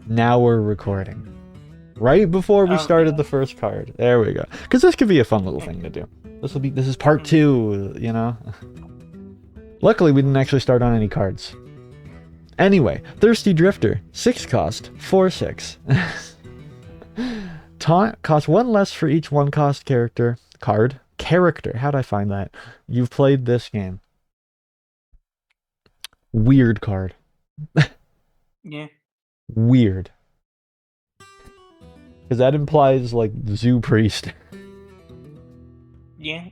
Now we're recording. Right before we started the first card. There we go. Because this could be a fun little thing to do. This is part 2, you know? Luckily, we didn't actually start on any cards. Anyway, Thirsty Drifter. 6 cost. 4/6. Taunt costs 1 less for each 1 cost card. How'd I find that? You've played this game. Weird card. Yeah. Weird. Because that implies, like, Zoo Priest. Yeah.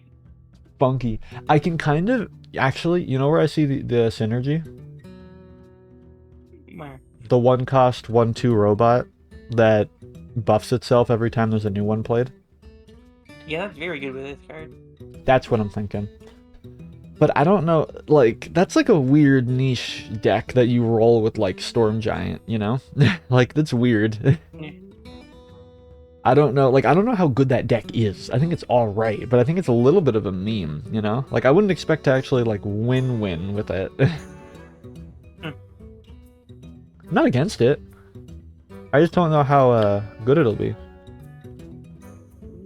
Funky. I can kind of... Actually, you know where I see the synergy? Where? The 1 cost, 1/2 robot that buffs itself every time there's a new one played. Yeah, that's very good with this card. That's what I'm thinking. But I don't know, like, that's like a weird niche deck that you roll with, like, Storm Giant, you know? Like, that's weird. Yeah. I don't know how good that deck is. I think it's alright, but I think it's a little bit of a meme, you know? Like, I wouldn't expect to actually, like, win with it. I'm not against it. I just don't know how good it'll be.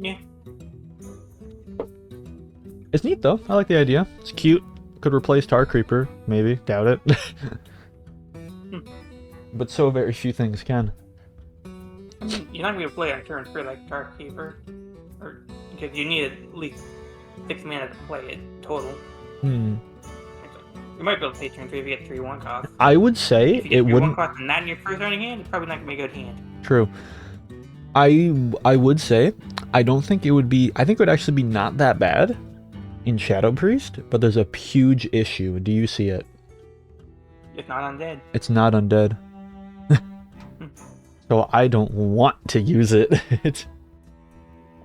Yeah. It's neat, though. I like the idea. It's cute. Could replace Tar Creeper, maybe. Doubt it. But so very few things can. I mean, you're not going to play on turn for like Dark Keeper, or because you need at least 6 mana to play it total. Hmm. You might be able to play turn 3 if you get 3/1 cost. I would say if you get it wouldn't. 3/1 cost and not in your first running hand, it's probably not going to be a good hand. True. I would say I don't think it would be. I think it would actually be not that bad in Shadow Priest, but there's a huge issue. Do you see it? It's not undead. It's not undead. So I don't want to use it.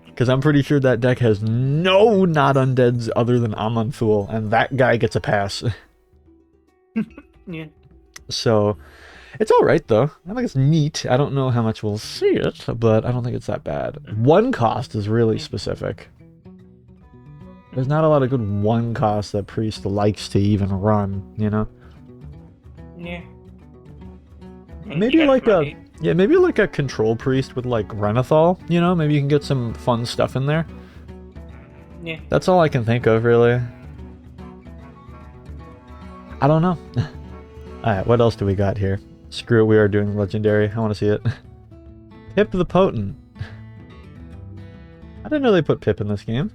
Because I'm pretty sure that deck has no not undeads other than Aman'Thul, and that guy gets a pass. Yeah. So it's alright though. I think it's neat. I don't know how much we'll see it, but I don't think it's that bad. 1 cost is really specific. There's not a lot of good 1 cost that Priest likes to even run, you know? Yeah. Maybe like a... Yeah, maybe like a Control Priest with like Renathal, you know? Maybe you can get some fun stuff in there. Yeah. That's all I can think of, really. I don't know. Alright, what else do we got here? Screw it, we are doing Legendary. I want to see it. Pip the Potent. I didn't know they put Pip in this game.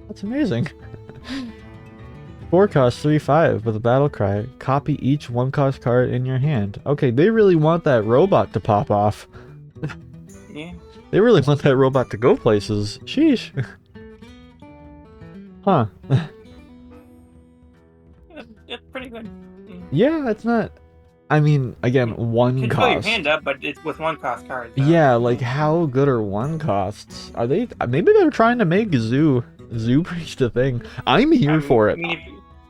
That's amazing. 4 cost 3/5 with a battle cry. Copy each 1 cost card in your hand. Okay, they really want that robot to pop off. Yeah. They really want that robot to go places. Sheesh. Huh. It's pretty good. Yeah, it's not... I mean, again, 1 You can cost. fill your hand up, but it's with 1 cost cards. So. Yeah, like, how good are 1 costs? Are they... Maybe they're trying to make Zoo Priest a thing. I'm here for it.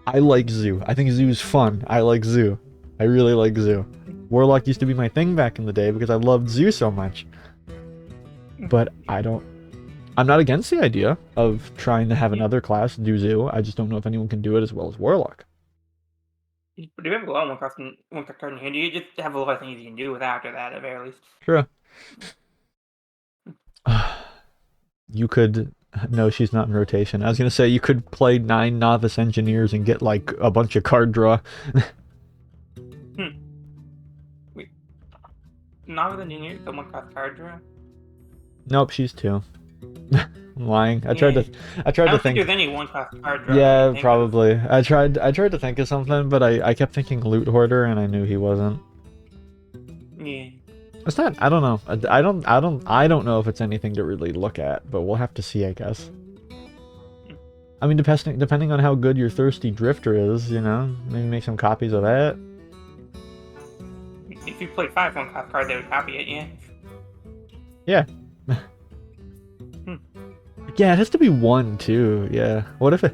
I like Zoo. I think Zoo's fun. I like Zoo. I really like Zoo. Warlock used to be my thing back in the day because I loved Zoo so much. But I'm not against the idea of trying to have another class do Zoo. I just don't know if anyone can do it as well as Warlock. But if you have a lot of 1 cost card in your hand, you just have a lot of things you can do with after that, at very least. True. You could... No, she's not in rotation. I was going to say, you could play 9 Novice Engineers and get, like, a bunch of card draw. Wait. Novice Engineers, the 1 cost card draw? Nope, she's 2. I'm lying. I tried to think there's any 1 cost card draw. Yeah, probably. I tried to think of something, but I kept thinking Loot Hoarder, and I knew he wasn't. Yeah. It's not. I don't know. I don't know if it's anything to really look at, but we'll have to see, I guess. I mean, depending on how good your Thirsty Drifter is, you know, maybe make some copies of that. If you play 5 1 cost cards, they would copy it. Yeah. Yeah. Yeah, it has to be 1 too. Yeah. What if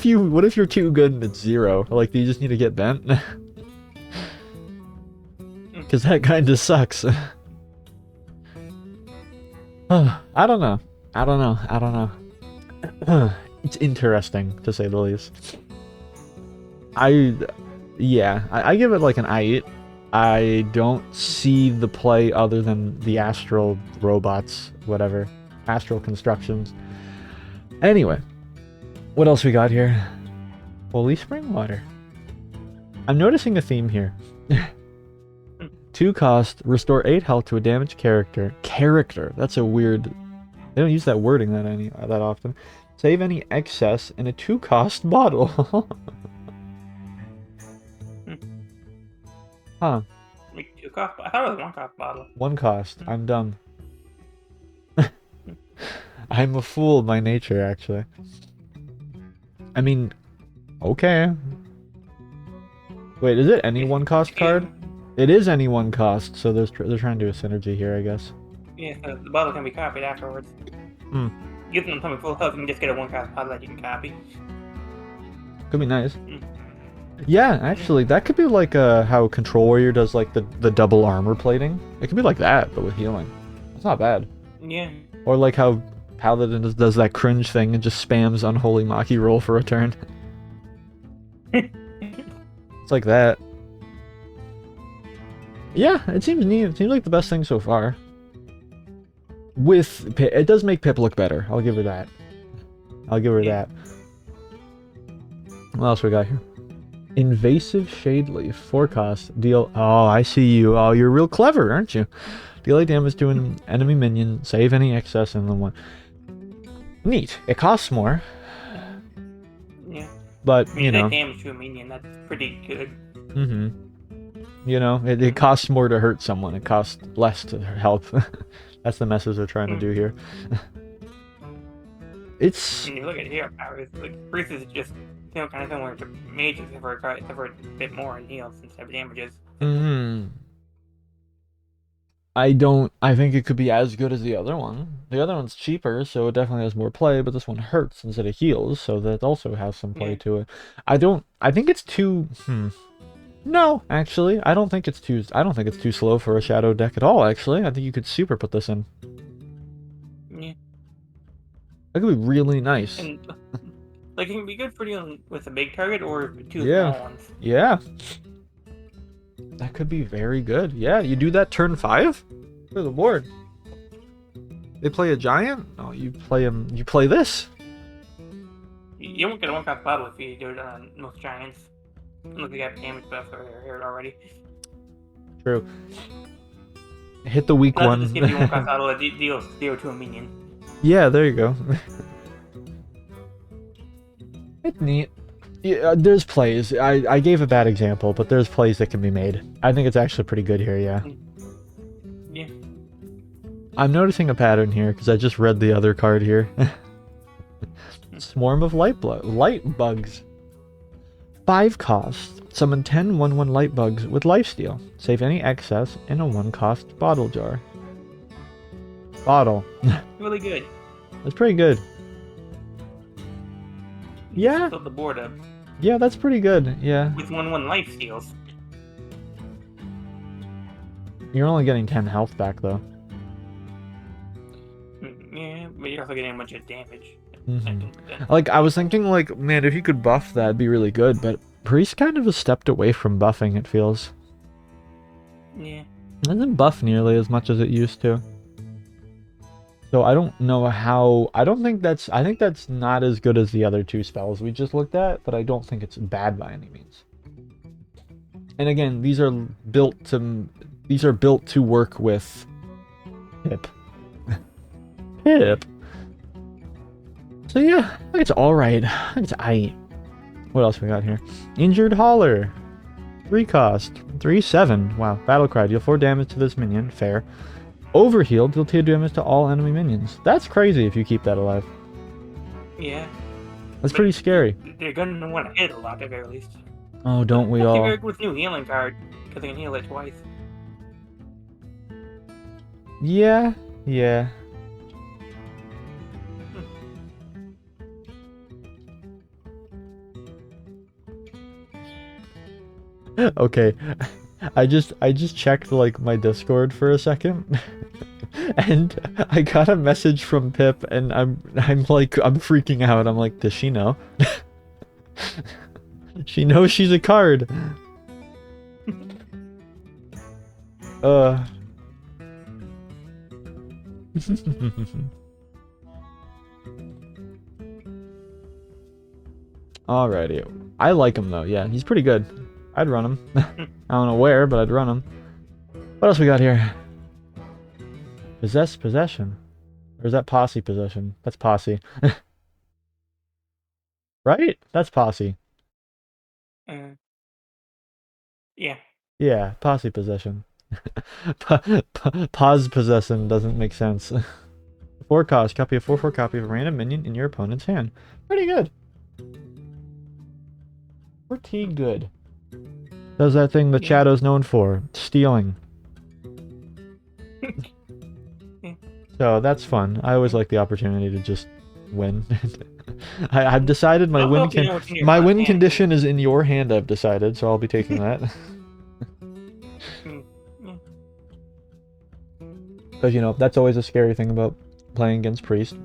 you're too good and it's 0? Like, you just need to get bent. Because that kind of sucks. I don't know. It's interesting, to say the least. I give it like an 8. I don't see the play other than the astral robots, whatever. Astral constructions. Anyway, what else we got here? Holy spring water. I'm noticing a theme here. 2 cost, restore 8 health to a damaged character. Character. That's a weird... They don't use that wording that often. Save any excess in a 2 cost bottle. Huh. 2 cost? I thought it was 1 cost bottle. 1 cost. I'm dumb. I'm a fool by nature, actually. I mean, okay. Wait, is it any 1 cost card? It is any 1 cost, so they're trying to do a synergy here, I guess. Yeah, so the bottle can be copied afterwards. Hmm. Give them something full health, you can just get a 1 cost bottle that you can copy. Could be nice. Yeah, actually, that could be like how Control Warrior does like the double armor plating. It could be like that, but with healing. It's not bad. Yeah. Or like how Paladin does that cringe thing and just spams Unholy Maki roll for a turn. It's like that. Yeah, it seems neat. It seems like the best thing so far. With Pip, it does make Pip look better. I'll give her that. I'll give her that. What else we got here? Invasive Shade Leaf. 4 cost. Deal. Oh, I see you. Oh, you're real clever, aren't you? Deal 8 damage to an enemy minion. Save any excess in the one. Neat. It costs more. Yeah. But, you know. Damage to a minion, that's pretty good. Mm-hmm. You know, it costs more to hurt someone. It costs less to help. That's the message they're trying to do here. It's... When you look at hero powers, like, Priest is just, you know, kind of similar to Mage, except for a bit more in heals instead of damages. Mm-hmm. I think it could be as good as the other one. The other one's cheaper, so it definitely has more play, but this one hurts instead of heals, so that also has some play to it. I think it's too... No, actually, I don't think it's too slow for a shadow deck at all, actually. I think you could super put this in. Yeah. That could be really nice. And, like, it can be good for dealing with a big target or 2 small ones. Yeah. That could be very good. Yeah, you do that turn 5? For the board. They play a giant? No, you play this. You won't get a 1 cost bottle if you do it on most giants. Look, they got damage buff or they're here already. True. Hit the weak one. Just give you 1 cost bottle that deals 0 to a minion. Yeah, there you go. It's neat. Yeah, there's plays. I gave a bad example, but there's plays that can be made. I think it's actually pretty good here, yeah. Yeah. I'm noticing a pattern here, because I just read the other card here. Swarm of light bugs. 5 cost. Summon 10 1/1 light bugs with lifesteal. Save any excess in a 1 cost bottle jar. Bottle. Really good. That's pretty good. Yeah. Fill the board up. Yeah, that's pretty good. Yeah. With 1/1 life steals. You're only getting 10 health back though. Yeah, but you're also getting a bunch of damage. Like, I was thinking, like, man, if you could buff that, it'd be really good, but Priest kind of has stepped away from buffing, it feels. Yeah. It doesn't buff nearly as much as it used to. So I don't know how... I think that's not as good as the other 2 spells we just looked at, but I don't think it's bad by any means. And again, these are built to work with Pip. Pip. So yeah, I think it's alright. I think it's aight. What else we got here? Injured Hauler. 3 cost. 3/7. Wow. Battle Cry. Deal 4 damage to this minion. Fair. Overheal. Deal 2 damage to all enemy minions. That's crazy if you keep that alive. Yeah. That's pretty scary. They're gonna want to hit a lot at the very least. Oh, don't we That's all? very good with new healing card, because they can heal it twice. Yeah. Yeah. Okay, I just checked like my Discord for a second, and I got a message from Pip, and I'm freaking out. I'm like, does she know? She knows she's a card. Alrighty. I like him though. Yeah, he's pretty good. I'd run him. I don't know where, but I'd run him. What else we got here? Possess possession. Or is that posse possession? That's posse. Right? That's posse. Yeah. Yeah, posse possession. Pause possession doesn't make sense. 4 cost. Copy a 4/4 copy of a random minion in your opponent's hand. Pretty good. Pretty good. Does that thing the Shadow's known for. Stealing. So that's fun. I always like the opportunity to just win. I've decided my win condition is in your hand, I've decided, so I'll be taking that. Because, you know, that's always a scary thing about playing against Priest.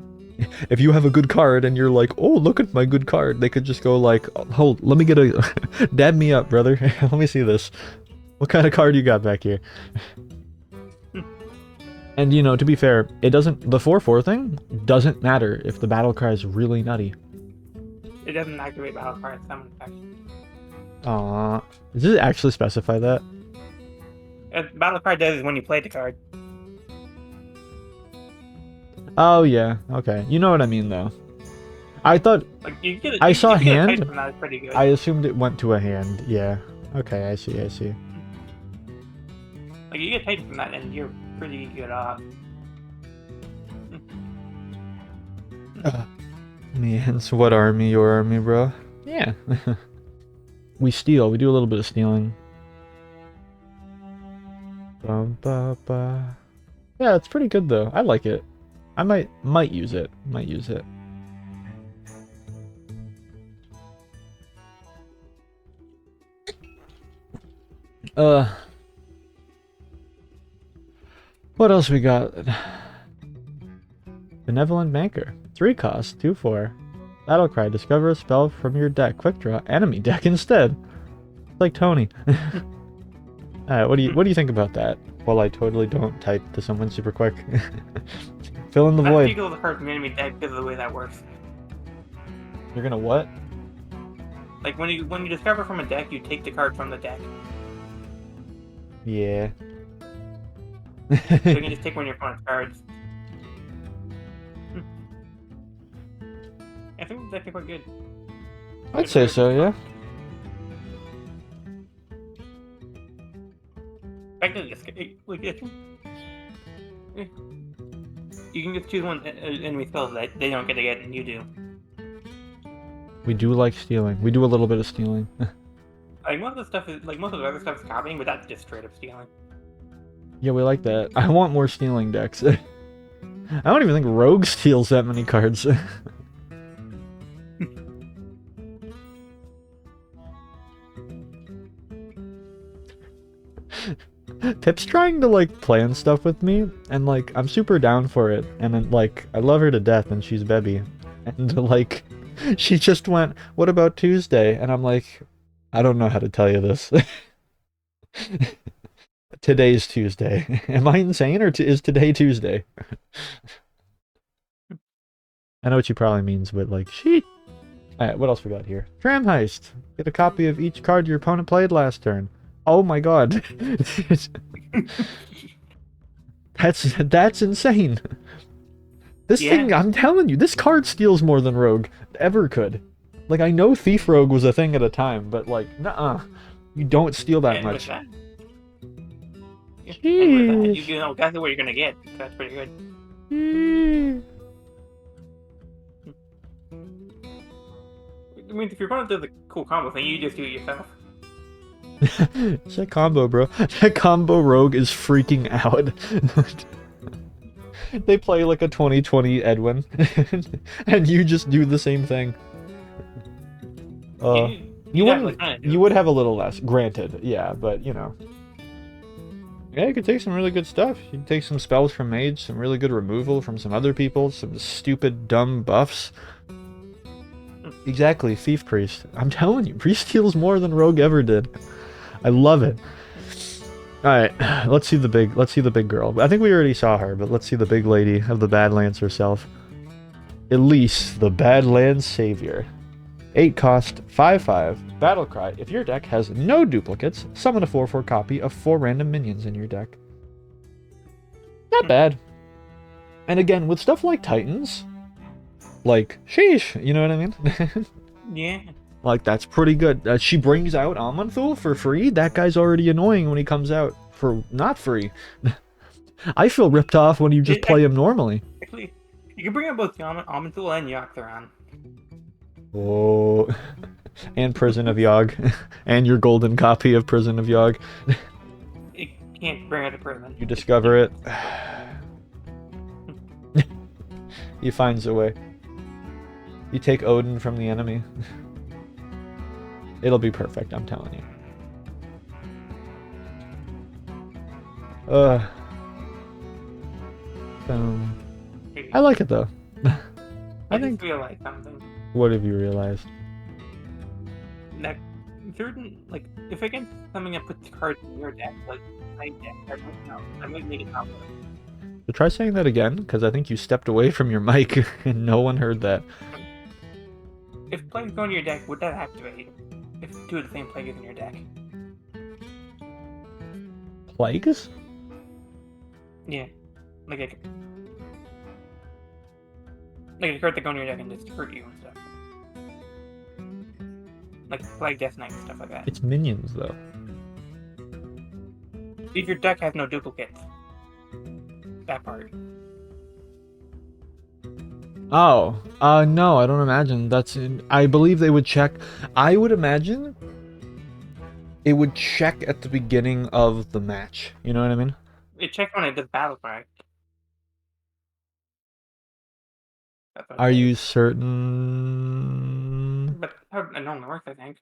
If you have a good card and you're like, oh, look at my good card, they could just go like, hold, let me get a... dab me up, brother. Let me see this. What kind of card you got back here? And, you know, to be fair, it doesn't... The 4/4 thing doesn't matter if the battle cry is really nutty. It doesn't activate battle cry summon effect. Aww. Does it actually specify that? Battle cry does is when you play the card. Oh, yeah. Okay. You know what I mean, though. I thought... Like, I saw hand. That pretty good. I assumed it went to a hand. Yeah. Okay, I see, I see. Like, you get Titan from that, and you're pretty good off. Man, so what army? Your army, bro? Yeah. We steal. We do a little bit of stealing. Yeah, it's pretty good, though. I like it. I might use it. Might use it. What else we got? Benevolent Banker. 3 cost, 2/4. Battle cry. Discover a spell from your deck. Quick draw. Enemy deck instead. It's like Tony. What do you think about that? Well, I totally don't type to someone super quick. Fill in the void. You go the card from enemy deck because of the way that works. You're gonna what? Like when you discover from a deck, you take the card from the deck. Yeah. So you can just take one of your opponent's cards. I think that's actually quite good. I'd say so, yeah. You can just choose one enemy spell that they don't get to get, and you do. We do like stealing. We do a little bit of stealing. Like most of the other stuff is copying, but that's just straight up stealing. Yeah, we like that. I want more stealing decks. I don't even think Rogue steals that many cards. Pip's trying to, like, plan stuff with me, and, like, I'm super down for it, and then, like, I love her to death, and she's Bebby. And, like, she just went, what about Tuesday? And I'm like, I don't know how to tell you this. Today's Tuesday. Am I insane, or is today Tuesday? I know what she probably means, but, like, she... Alright, what else we got here? Tram Heist. Get a copy of each card your opponent played last turn. Oh my god. That's insane. This thing, I'm telling you, this card steals more than Rogue ever could. Like, I know Thief Rogue was a thing at a time, but, like, nuh-uh. You don't steal that much. You know exactly what you're gonna get. That's pretty good. I mean, if your opponent does a cool combo thing, you just do it yourself. It's that combo, bro. That combo Rogue is freaking out. They play like a 2020 Edwin, and you just do the same thing. You would have a little less, granted, yeah, but you know. Yeah, you could take some really good stuff. You can take some spells from Mage, some really good removal from some other people, some stupid, dumb buffs. Exactly, Thief Priest. I'm telling you, Priest steals more than Rogue ever did. I love it. Alright, let's see the big girl. I think we already saw her, but let's see the big lady of the Badlands herself. Elise, the Badlands Savior. 8 cost, 5/5, battle cry. If your deck has no duplicates, summon a 4/4 copy of 4 random minions in your deck. Not bad. And again, with stuff like Titans, like, sheesh, you know what I mean? Yeah. Like, that's pretty good. She brings out Amanthul for free? That guy's already annoying when he comes out for not free. I feel ripped off when you just play him normally. Actually, you can bring out both Amanthul and Yogg-Saron. Oh. And Prison of Yogg. And your golden copy of Prison of Yogg. You can't bring out the prison. You discover it. He finds a way. You take Odin from the enemy. It'll be perfect, I'm telling you. I like it though. I think realize something. What have you realized? That certain, like, if I get something that puts cards in your deck, like my deck, I might make it complicated. So try saying that again, because I think you stepped away from your mic and no one heard that. If plagues go in your deck, would that activate? If 2 of the same plague is in your deck. Plagues? Yeah. Like a card that go in your deck and just hurt you and stuff. Like Plague Death Knight and stuff like that. It's minions, though. If your deck has no duplicates. That part. Oh, no, I don't imagine. I believe they would check. I would imagine it would check at the beginning of the match. You know what I mean? It checks when it does battle cry. Are you certain? But how it normally works, I think.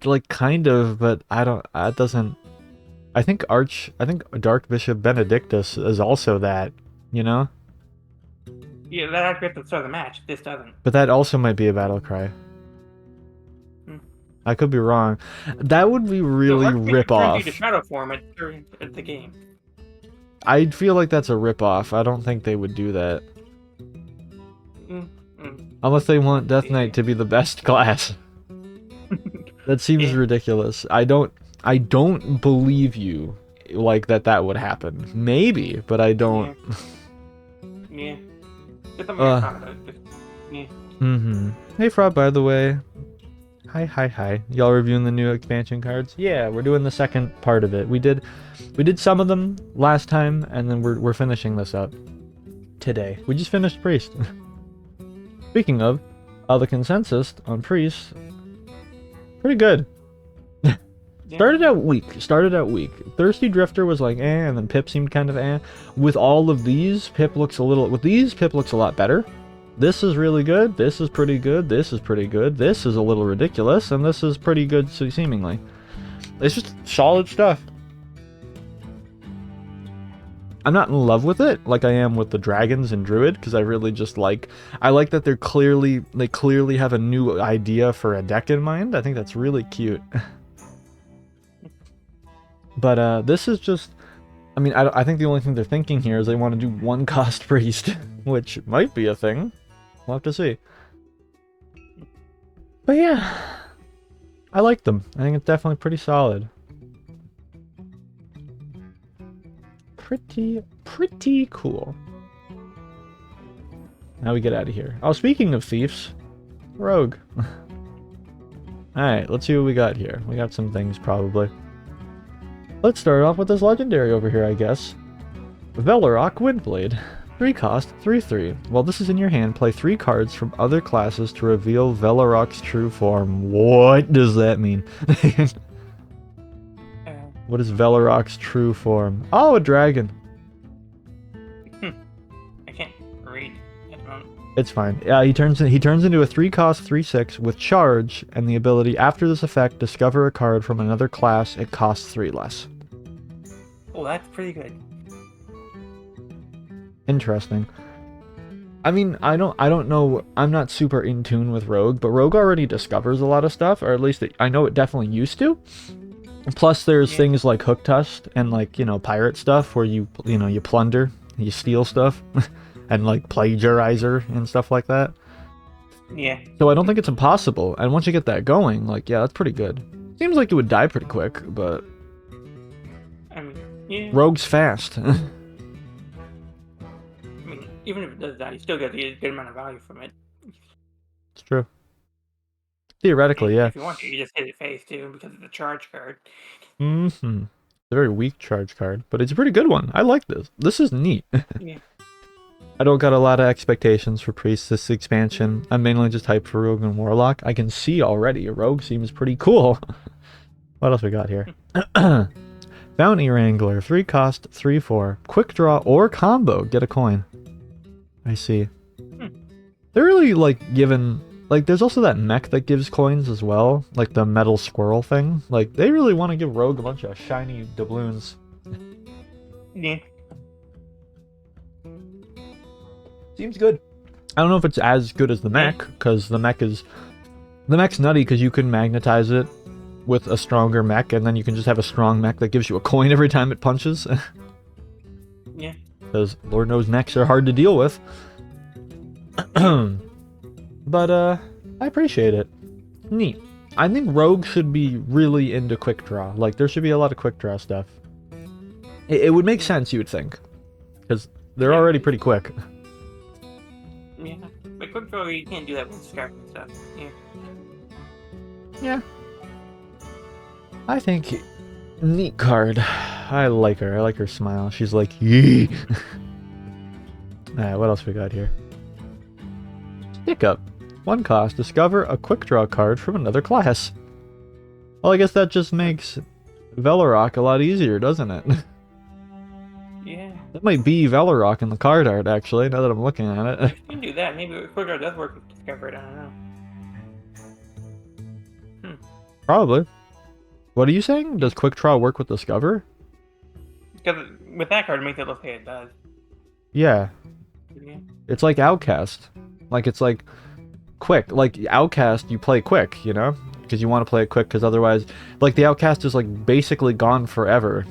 Like kind of, but I don't. It doesn't. I think Dark Bishop Benedictus is also that. You know. Yeah, that activates at the start of the match. This doesn't. But that also might be a battle cry. I could be wrong. That would be really rip off. You to shadow form it during the game. I'd feel like that's a rip off. I don't think they would do that. Unless they want Death Knight to be the best class. That seems ridiculous. I don't believe you like that would happen. Maybe, but I don't. Yeah. Hey Frog, by the way. Hi. Y'all reviewing the new expansion cards? Yeah, we're doing the second part of it. We did some of them last time, and then we're finishing this up today. We just finished Priest. Speaking of, the consensus on Priest, pretty good. Started out weak. Thirsty Drifter was like and then Pip seemed kind of With all of these, Pip looks a lot better. This is really good. This is pretty good. This is pretty good. This is a little ridiculous, and this is pretty good seemingly. It's just solid stuff. I'm not in love with it like I am with the Dragons and Druid, because I really just I like that they clearly have a new idea for a deck in mind. I think that's really cute. But this is just, I mean, I think the only thing they're thinking here is they want to do 1 cost Priest, which might be a thing. We'll have to see. But yeah, I like them. I think it's definitely pretty solid. Pretty cool. Now we get out of here. Oh, speaking of thieves, Rogue. Alright, let's see what we got here. We got some things, probably. Let's start off with this legendary over here, I guess. Velorok Windblade. 3 cost, 3/3. While this is in your hand, play 3 cards from other classes to reveal Velorok's true form. What does that mean? What is Velorok's true form? Oh, a dragon. I can't read at the moment. It's fine. He turns into a 3 cost, 3/6 with charge and the ability after this effect, discover a card from another class. It costs 3 less. Oh, that's pretty good. Interesting. I mean, I don't know. I'm not super in tune with Rogue, but Rogue already discovers a lot of stuff, or at least I know it definitely used to. Plus, there's things like Hook Tusk and like, you know, pirate stuff where you plunder, you steal stuff, and like plagiarizer and stuff like that. Yeah. So I don't think it's impossible. And once you get that going, like, yeah, that's pretty good. Seems like it would die pretty quick, but I mean, yeah. Rogue's fast. I mean, even if it does die, you still get a good amount of value from it. It's true. Theoretically, yeah. If you want to, you just hit it face too because it's a charge card. Mm-hmm. It's a very weak charge card, but it's a pretty good one. I like this. This is neat. Yeah. I don't got a lot of expectations for Priest this expansion. I'm mainly just hyped for Rogue and Warlock. I can see already a Rogue seems pretty cool. What else we got here? Bounty Wrangler, 3 cost, 3/4. Quick draw or combo, get a coin. I see. They're really like giving... Like, there's also that mech that gives coins as well. Like the metal squirrel thing. Like, they really want to give Rogue a bunch of shiny doubloons. Yeah. Seems good. I don't know if it's as good as the mech, because the mech's nutty because you can magnetize it with a stronger mech, and then you can just have a strong mech that gives you a coin every time it punches. Yeah. Because Lord knows mechs are hard to deal with. But I appreciate it. Neat. I think Rogue should be really into quick draw. Like, there should be a lot of quick draw stuff. It would make sense, you would think. Because they're already pretty quick. Yeah. But quick draw, you can't do that with Scarf and stuff. Yeah. Yeah. I think... Neat card. I like her. I like her smile. She's like, yee. Alright, what else we got here? Stick Up. 1 cost. Discover a quick draw card from another class. Well, I guess that just makes Velorok a lot easier, doesn't it? Yeah. That might be Velorok in the card art, actually, now that I'm looking at it. If you can do that, maybe quick draw does work with Discover it, I don't know. Probably. What are you saying? Does quick draw work with Discover? Because with that card, it makes it look like it does. Yeah. Yeah. It's like Outcast. Like, it's like quick. Like, Outcast, you play quick, you know? Because you want to play it quick, because otherwise... Like, the Outcast is, like, basically gone forever.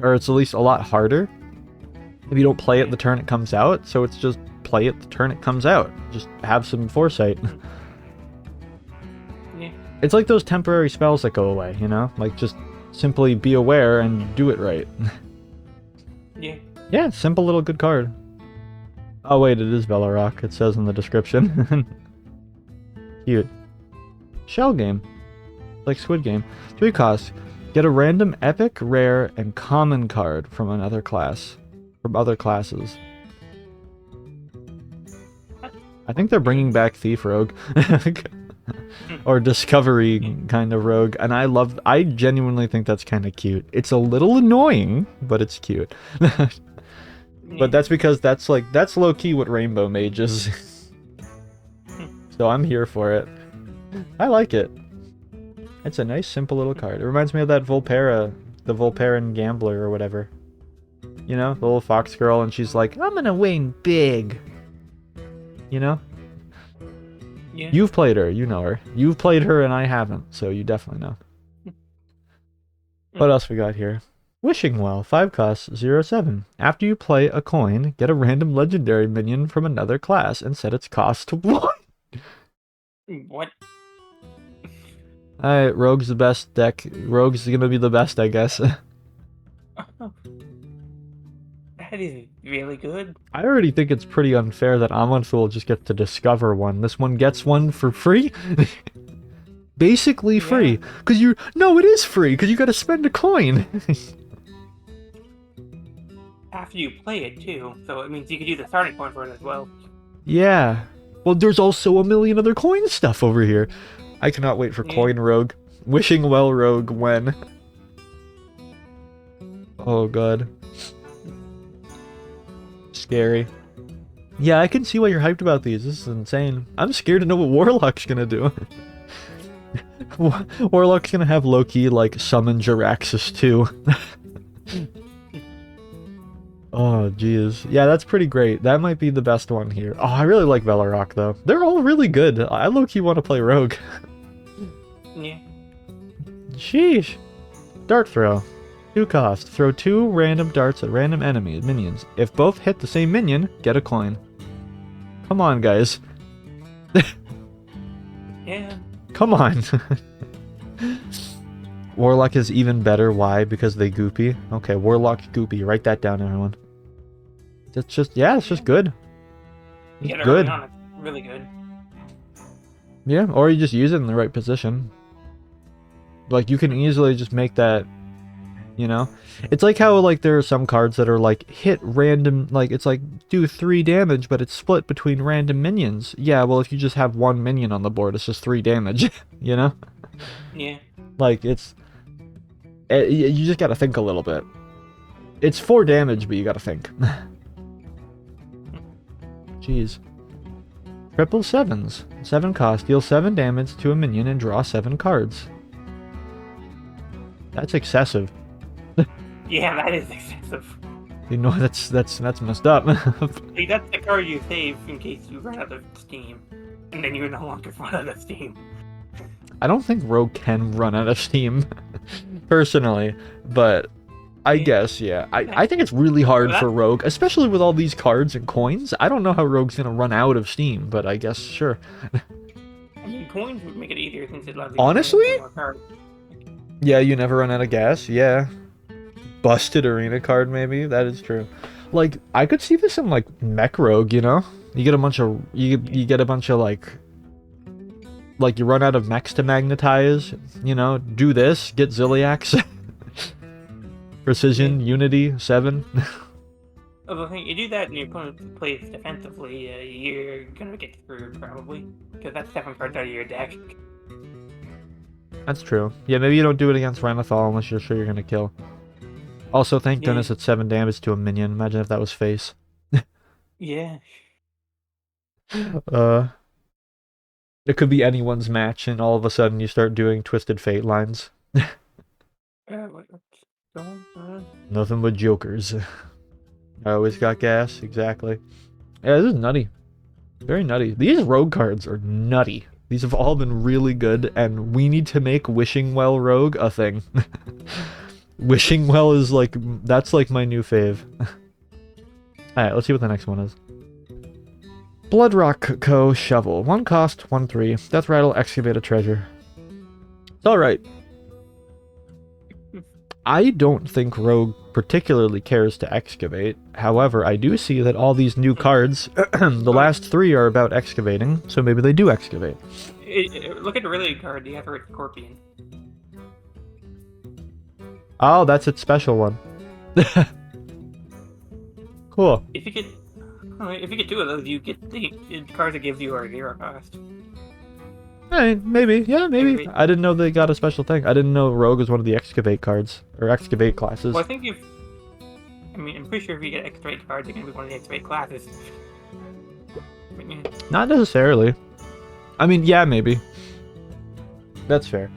Or it's at least a lot harder. If you don't play it the turn it comes out, so it's just play it the turn it comes out. Just have some foresight. Yeah. It's like those temporary spells that go away, you know? Like, just simply be aware and do it right. Yeah. Yeah, simple little good card. Oh wait, it is Velorok, it says in the description. Cute. Shell game. Like Squid Game. 3 costs. Get a random epic, rare, and common card from another class. From other classes. I think they're bringing back Thief Rogue. Or Discovery kind of Rogue. And I genuinely think that's kind of cute. It's a little annoying, but it's cute. But that's because that's low-key what Rainbow Mage is. So I'm here for it. I like it. It's a nice, simple little card. It reminds me of that Volpera, the Volparan Gambler or whatever. You know, the little fox girl, and she's like, I'm gonna win big. You know? Yeah. You've played her, you know her. You've played her and I haven't, so you definitely know. What else we got here? Wishing Well, 5 costs, 0/7. After you play a coin, get a random legendary minion from another class and set its cost to 1. What? Alright, Rogue's the best deck. Rogue's gonna be the best, I guess. That is really good. I already think it's pretty unfair that Amonthul just gets to discover one. This one gets one for free? Basically free. Because no, it is free, because you gotta spend a coin. After you play it, too. So it means you could use the starting point for it as well. Yeah. Well, there's also a million other coin stuff over here. I cannot wait for Coin Rogue. Wishing Well Rogue when. Oh, God. Scary. Yeah, I can see why you're hyped about these. This is insane. I'm scared to know what Warlock's gonna do. Warlock's gonna have Loki, like, summon Jiraxis, too. Oh, jeez. Yeah, that's pretty great. That might be the best one here. Oh, I really like Velorok, though. They're all really good. I low-key want to play Rogue. Yeah. Sheesh. Dart throw. 2 cost. Throw 2 random darts at random minions. If both hit the same minion, get a coin. Come on, guys. Yeah. Come on. Warlock is even better. Why? Because they goopy? Okay, Warlock goopy. Write that down, everyone. It's just, yeah, it's just good. It's good. On, it's really good. Yeah, or you just use it in the right position. Like, you can easily just make that, you know? It's like how, like, there are some cards that are, like, hit random, like, it's like, do 3 damage, but it's split between random minions. Yeah, well, if you just have 1 minion on the board, it's just 3 damage, you know? Yeah. Like, it's... you just gotta think a little bit. It's 4 damage, but you gotta think. Jeez. Triple 7s. 7 cost, deal 7 damage to a minion and draw 7 cards. That's excessive. Yeah, that is excessive. You know, that's messed up. Like, that's the card you save in case you run out of steam, and then you no longer run out of steam. I don't think Rogue can run out of steam, personally, but I guess, yeah. I think it's really hard for Rogue, especially with all these cards and coins. I don't know how Rogue's gonna run out of steam, but I guess, sure. I mean, coins would make it easier since it allows you Honestly? to more cards. Yeah, you never run out of gas, yeah. Busted arena card, maybe? That is true. Like, I could see this in, like, Mech Rogue, you know? You get a bunch of, you get a bunch of, like, you run out of mechs to magnetize, you know? Do this, get Ziliax. Precision, Unity, 7. Although I think you do that and your opponent plays defensively, you're gonna get screwed, probably. Because that's 7 cards out of your deck. That's true. Yeah, maybe you don't do it against Renathal unless you're sure you're gonna kill. Also, thank goodness it's 7 damage to a minion. Imagine if that was face. Yeah. It could be anyone's match, and all of a sudden you start doing Twisted Fate lines. Nothing but jokers. I always got gas, exactly. Yeah, this is nutty. Very nutty. These rogue cards are nutty. These have all been really good, and we need to make Wishing Well Rogue a thing. Wishing Well is like, that's like my new fave. Alright, let's see what the next one is. Bloodrock Co. Shovel. 1 cost, 1 3. Death Rattle, excavate a treasure. It's alright. I don't think Rogue particularly cares to excavate. However, I do see that all these new cards, the last 3 are about excavating, so maybe they do excavate. Look at the related card, the Average Scorpion. Oh, that's its special one. Cool. If you get 2 of those, you get the cards that gives you are 0 cost. Hey, maybe. Yeah, maybe. I didn't know they got a special thing. I didn't know Rogue was one of the excavate cards. Or excavate classes. Well, I think I'm pretty sure if you get excavate cards, they're going to be one of the excavate classes. But, yeah. Not necessarily. I mean, yeah, maybe. That's fair.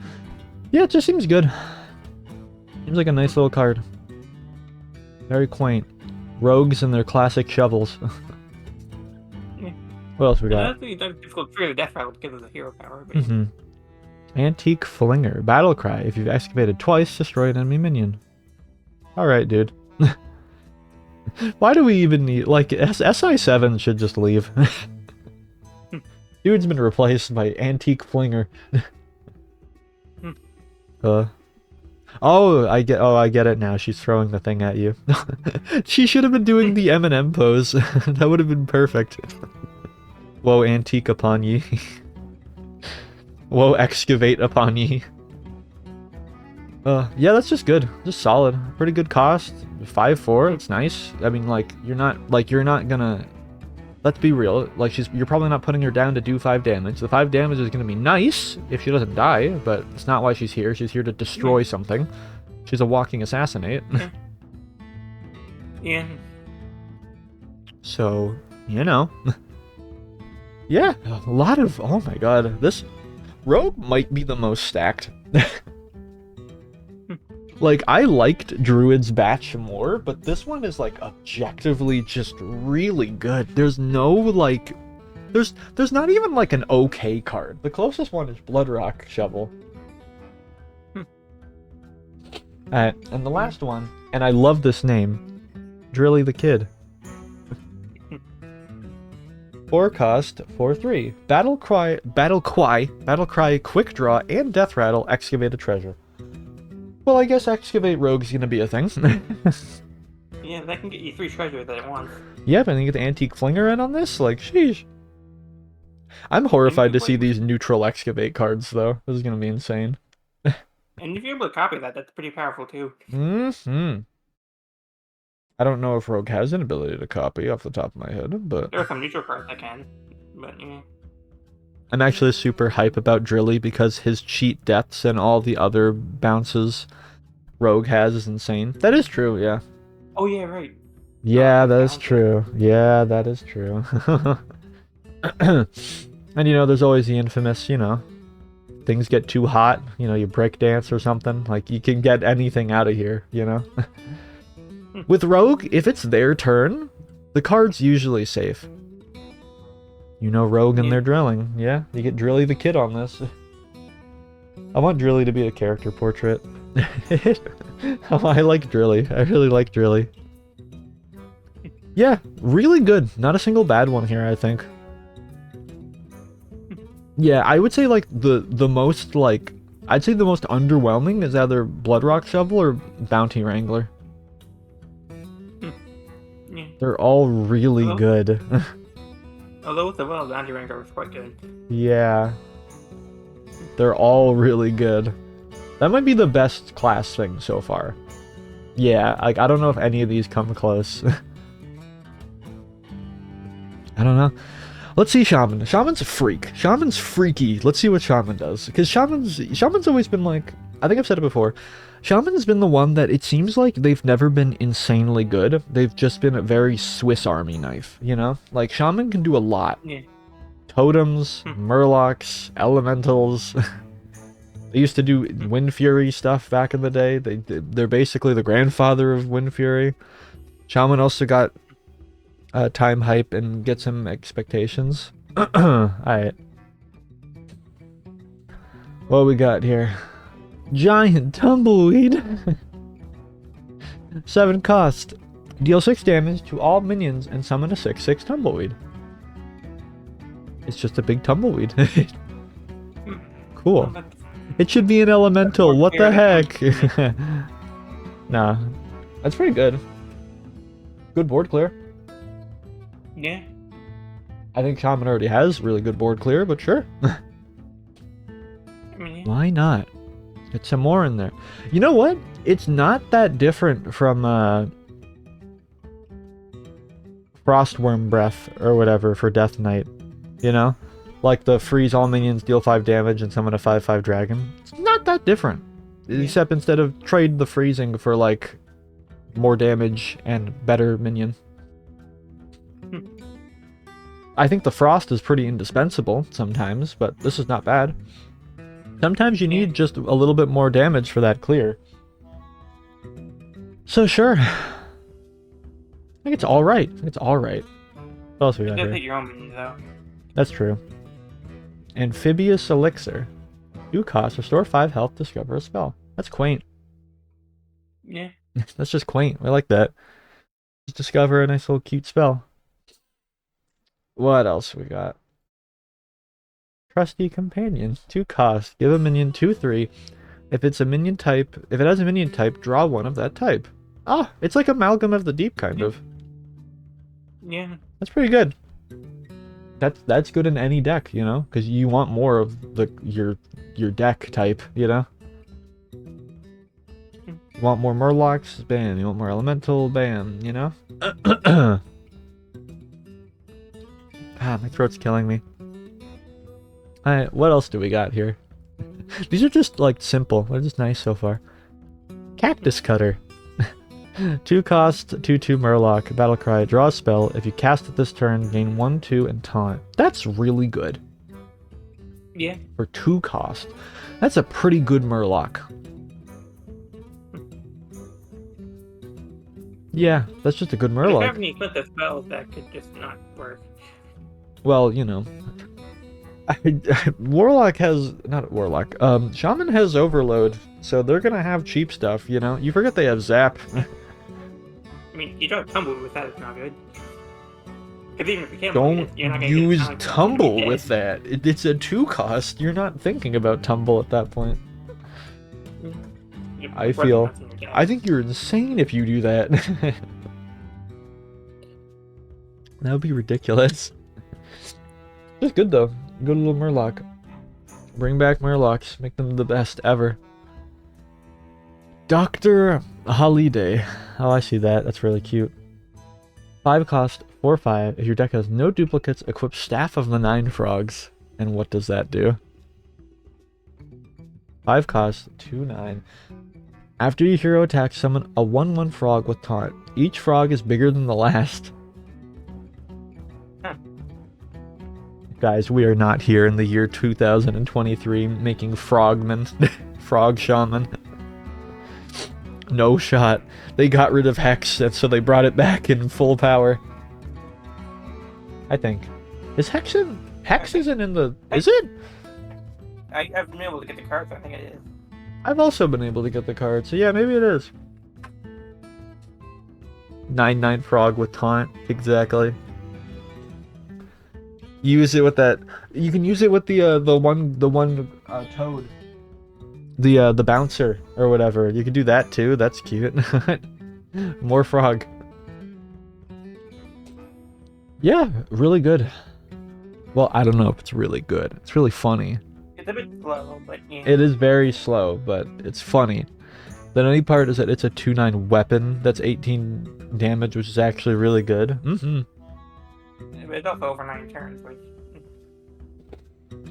Yeah, it just seems good. Seems like a nice little card. Very quaint. Rogues and their classic shovels. Yeah. What else we got? That's difficult for the Death Rattle because of the hero power. But... Antique Flinger. Battle Cry. If you've excavated twice, destroy an enemy minion. Alright, dude. Why do we even need... Like, SI7 should just leave. Dude's been replaced by Antique Flinger. Oh, I get it now. She's throwing the thing at you. She should have been doing the Eminem pose. That would have been perfect. Woe antique upon ye. Woe excavate upon ye. Yeah, that's just good. Just solid. Pretty good cost. 5/4. It's nice. I mean, like, you're not gonna... Let's be real. Like, you're probably not putting her down to do 5 damage. The 5 damage is gonna be nice if she doesn't die, but it's not why she's here. She's here to destroy something. She's a walking assassinate. Yeah. So, you know. Yeah, a lot of... Oh my god. This Rogue might be the most stacked. Like, I liked Druid's batch more, but this one is, like, objectively just really good. There's no, like... There's not even, like, an okay card. The closest one is Bloodrock Shovel. Alright, and the last one, and I love this name, Drilly the Kid. 4 cost, 4/3. Battle Cry, Quick Draw, and Death Rattle, Excavate a Treasure. Well, I guess Excavate Rogue's gonna be a thing. Yeah, that can get you 3 treasures at once. Yep, and you get the Antique Flinger in on this? Like, sheesh. I'm horrified to see these neutral Excavate cards, though. This is gonna be insane. And if you're able to copy that, that's pretty powerful, too. I don't know if Rogue has an ability to copy off the top of my head, but... There are some neutral cards that can, but yeah. I'm actually super hype about Drilly because his cheat deaths and all the other bounces Rogue has is insane. That is true, yeah. Oh, yeah, right. Yeah, that is true. Yeah, that is true. And, you know, there's always the infamous, you know, things get too hot, you know, you break dance or something. Like, you can get anything out of here, you know? With Rogue, if it's their turn, the card's usually safe. You know Rogue and their drilling. Yeah, you get Drilly the Kid on this. I want Drilly to be a character portrait. I like Drilly. I really like Drilly. Yeah, really good. Not a single bad one here, I think. Yeah, I would say like the most like I'd say the most underwhelming is either Bloodrock Shovel or Bounty Wrangler. Yeah. They're all really good. Although with the well, Bounty Wrangler was quite good. Yeah. They're all really good. That might be the best class thing so far. Yeah, like I don't know if any of these come close. I don't know. Let's see Shaman. Shaman's a freak. Shaman's freaky. Let's see what Shaman does. Because Shaman's always been like, I think I've said it before, Shaman's been the one that it seems like they've never been insanely good. They've just been a very Swiss Army knife, you know? Like, Shaman can do a lot. Yeah. Totems, Murlocs, Elementals. They used to do Wind Fury stuff back in the day. They're basically the grandfather of Wind Fury. Shaman also got time hype and get some expectations. Alright. What we got here? Giant Tumbleweed. 7 cost. Deal 6 damage to all minions and summon a 6/6 Tumbleweed. It's just a big Tumbleweed. Cool. It should be an elemental. What the heck? Nah. That's pretty good. Good board clear. Yeah. I think Shaman already has really good board clear, but sure. I mean, yeah. Why not? Get some more in there. You know what? It's not that different from Frostworm Breath or whatever for Death Knight. You know? Like the freeze all minions, deal 5 damage, and summon a 5/5 dragon. It's not that different. Yeah. Except instead of trade the freezing for like more damage and better minion. I think the frost is pretty indispensable sometimes, but this is not bad. Sometimes you need just a little bit more damage for that clear. So sure. I think it's alright. What else we got here? Your own minions, though. That's true. Amphibious Elixir. 2 cost, restore 5 health, discover a spell. That's quaint. Yeah. That's just quaint. I like that. Just discover a nice little cute spell. What else we got? Trusty Companion. 2 cost. Give a minion 2/3. If it has a minion type, draw one of that type. Ah, it's like Amalgam of the Deep, kind of. Yeah. That's pretty good. That's good in any deck, you know, because you want more of your deck type, you know. You want more Murlocs, bam. You want more Elemental, bam. You know. Ah, my throat's killing me. Alright, what else do we got here? These are just, like, simple. They're just nice so far. Cactus Cutter. 2 cost, 2/2 Murloc, Battlecry, draw a spell. If you cast it this turn, gain 1/2 and taunt. That's really good. Yeah. For 2 cost. That's a pretty good Murloc. Yeah, that's just a good Murloc. If you have any equip the spells, that could just not work. Well, you know. Warlock has not Warlock. Shaman has Overload, so they're gonna have cheap stuff. You know, you forget they have Zap. I mean, you don't tumble with that. It's not good. Because even if you can, Don't you're not gonna use get Tumble with that. It's a 2 cost. You're not thinking about Tumble at that point. I think you're insane if you do that. That would be ridiculous. It's good though. Good little Murloc. Bring back Murlocs. Make them the best ever. Dr. Holiday. Oh, I see that. That's really cute. 5 cost, 4/5. If your deck has no duplicates, equip Staff of the 9 Frogs. And what does that do? 5 cost, 2/9. After your hero attacks, summon a 1/1 frog with taunt. Each frog is bigger than the last. Guys, we are not here in the year 2023 making frogmen. Frog shaman. No shot. They got rid of Hex, and so they brought it back in full power. I think. Is Hex in? Hex isn't in the... Is it? I've been able to get the cards, I think it is. I've also been able to get the card, so yeah, maybe it is. 9/9 frog with taunt, exactly. Use it with that. You can use it with the one toad, the bouncer or whatever. You can do that too. That's cute. More frog. Yeah, really good. Well, I don't know if it's really good. It's really funny. It's a bit slow, but yeah. It is very slow, but it's funny. The only part is that it's a 2/9 weapon that's 18 damage, which is actually really good. It's also over 9 turns, which...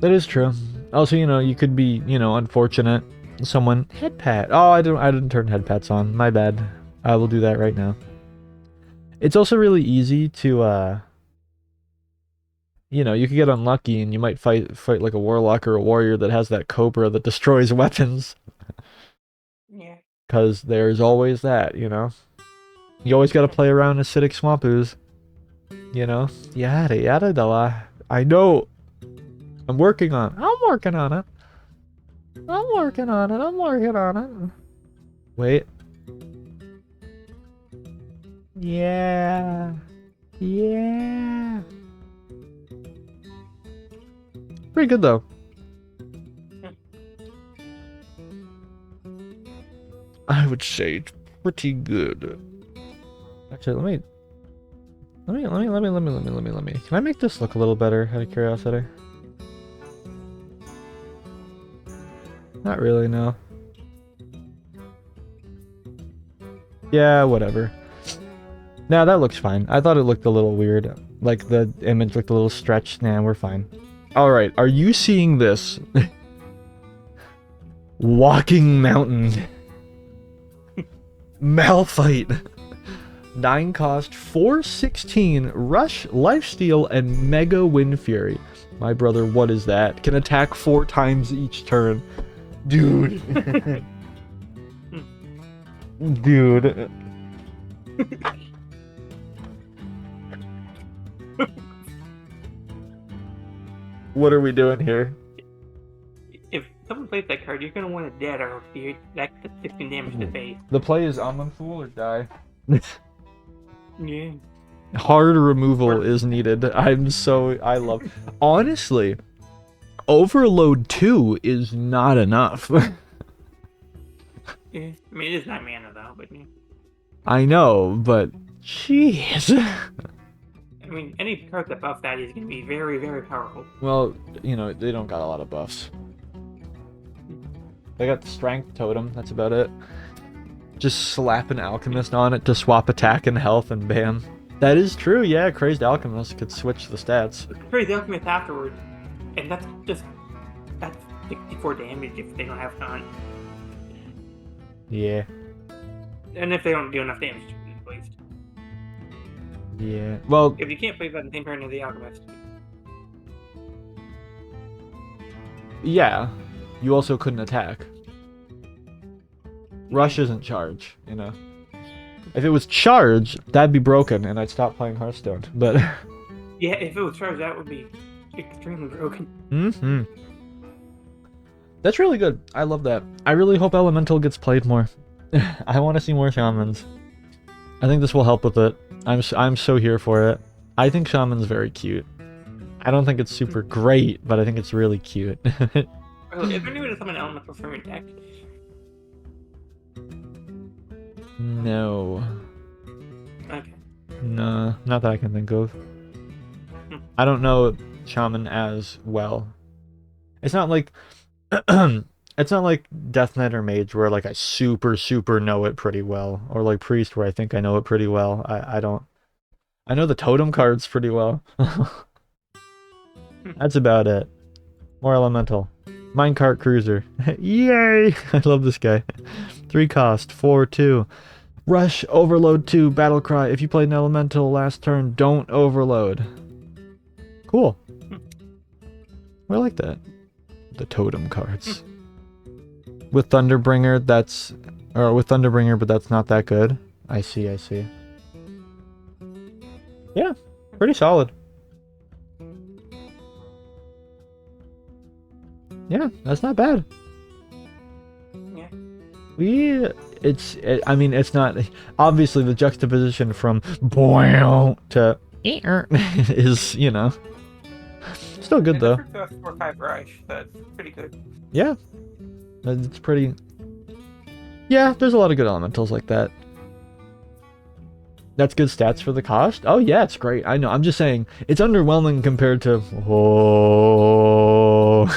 That is true. Also, you know, you could be, you know, unfortunate. Someone head pat. Oh, I didn't turn head pats on. My bad. I will do that right now. It's also really easy to you know, you could get unlucky and you might fight like a warlock or a warrior that has that cobra that destroys weapons. Yeah. Cuz there's always that, you know. You always got to play around acidic swamp ooze. You know? Yada yada da. I know. I'm working on it. I'm working on it. Wait. Yeah. Pretty good though. I would say it's pretty good. Actually, let me. Can I make this look a little better out of curiosity? Not really, no. Yeah, whatever. Nah, that looks fine. I thought it looked a little weird. Like the image looked a little stretched. Nah, we're fine. Alright, are you seeing this? Walking Mountain. Malphite. 9 cost, 4/16, Rush, Lifesteal, and Mega Wind Fury. My brother, what is that? Can attack 4 times each turn. Dude. Dude. What are we doing here? If someone plays that card, you're gonna want it dead or that's 16 damage to face. The play is Almond Fool or die. Yeah. Hard removal is needed. I love... Honestly, Overload 2 is not enough. Yeah. I mean, it is 9 mana though, but yeah. I know, but... Jeez. I mean, any card that buffs that is going to be very, very powerful. Well, you know, they don't got a lot of buffs. They got the Strength Totem, that's about it. Just slap an Alchemist on it to swap attack and health and bam. That is true, yeah, Crazed Alchemist could switch the stats. Crazed Alchemist afterwards, and that's 64 damage if they don't have con. Yeah. And if they don't do enough damage to it, at least. Yeah, well... If you can't play that in the same turn as the Alchemist. Yeah, you also couldn't attack. Rush isn't charge, you know. If it was charge, that'd be broken, and I'd stop playing Hearthstone, but... Yeah, if it was charge, that would be extremely broken. Mm-hmm. That's really good. I love that. I really hope Elemental gets played more. I want to see more Shamans. I think this will help with it. I'm so here for it. I think Shaman's very cute. I don't think it's super great, but I think it's really cute. Oh, is there any way to summon Elemental from your deck? No. Okay. No, not that I can think of. I don't know Shaman as well. It's not like it's not like Death Knight or Mage where like I super know it pretty well, or like Priest where I think I know it pretty well. I don't. I know the totem cards pretty well. That's about it. More Elemental. Minecart Cruiser. Yay! I love this guy. 3 cost, 4/2. Rush, Overload 2, Battle Cry. If you played an Elemental last turn, don't overload. Cool. I like that. The totem cards. With Thunderbringer, that's... Or with Thunderbringer, but that's not that good. I see. Yeah, pretty solid. Yeah, that's not bad. Yeah. I mean, it's not... Obviously, the juxtaposition from boing to is, you know... Still good, though. 4/5 Rush, that's pretty good. Yeah. It's pretty... Yeah, there's a lot of good elementals like that. That's good stats for the cost? Oh yeah, it's great. I know, I'm just saying, it's underwhelming compared to... Oh...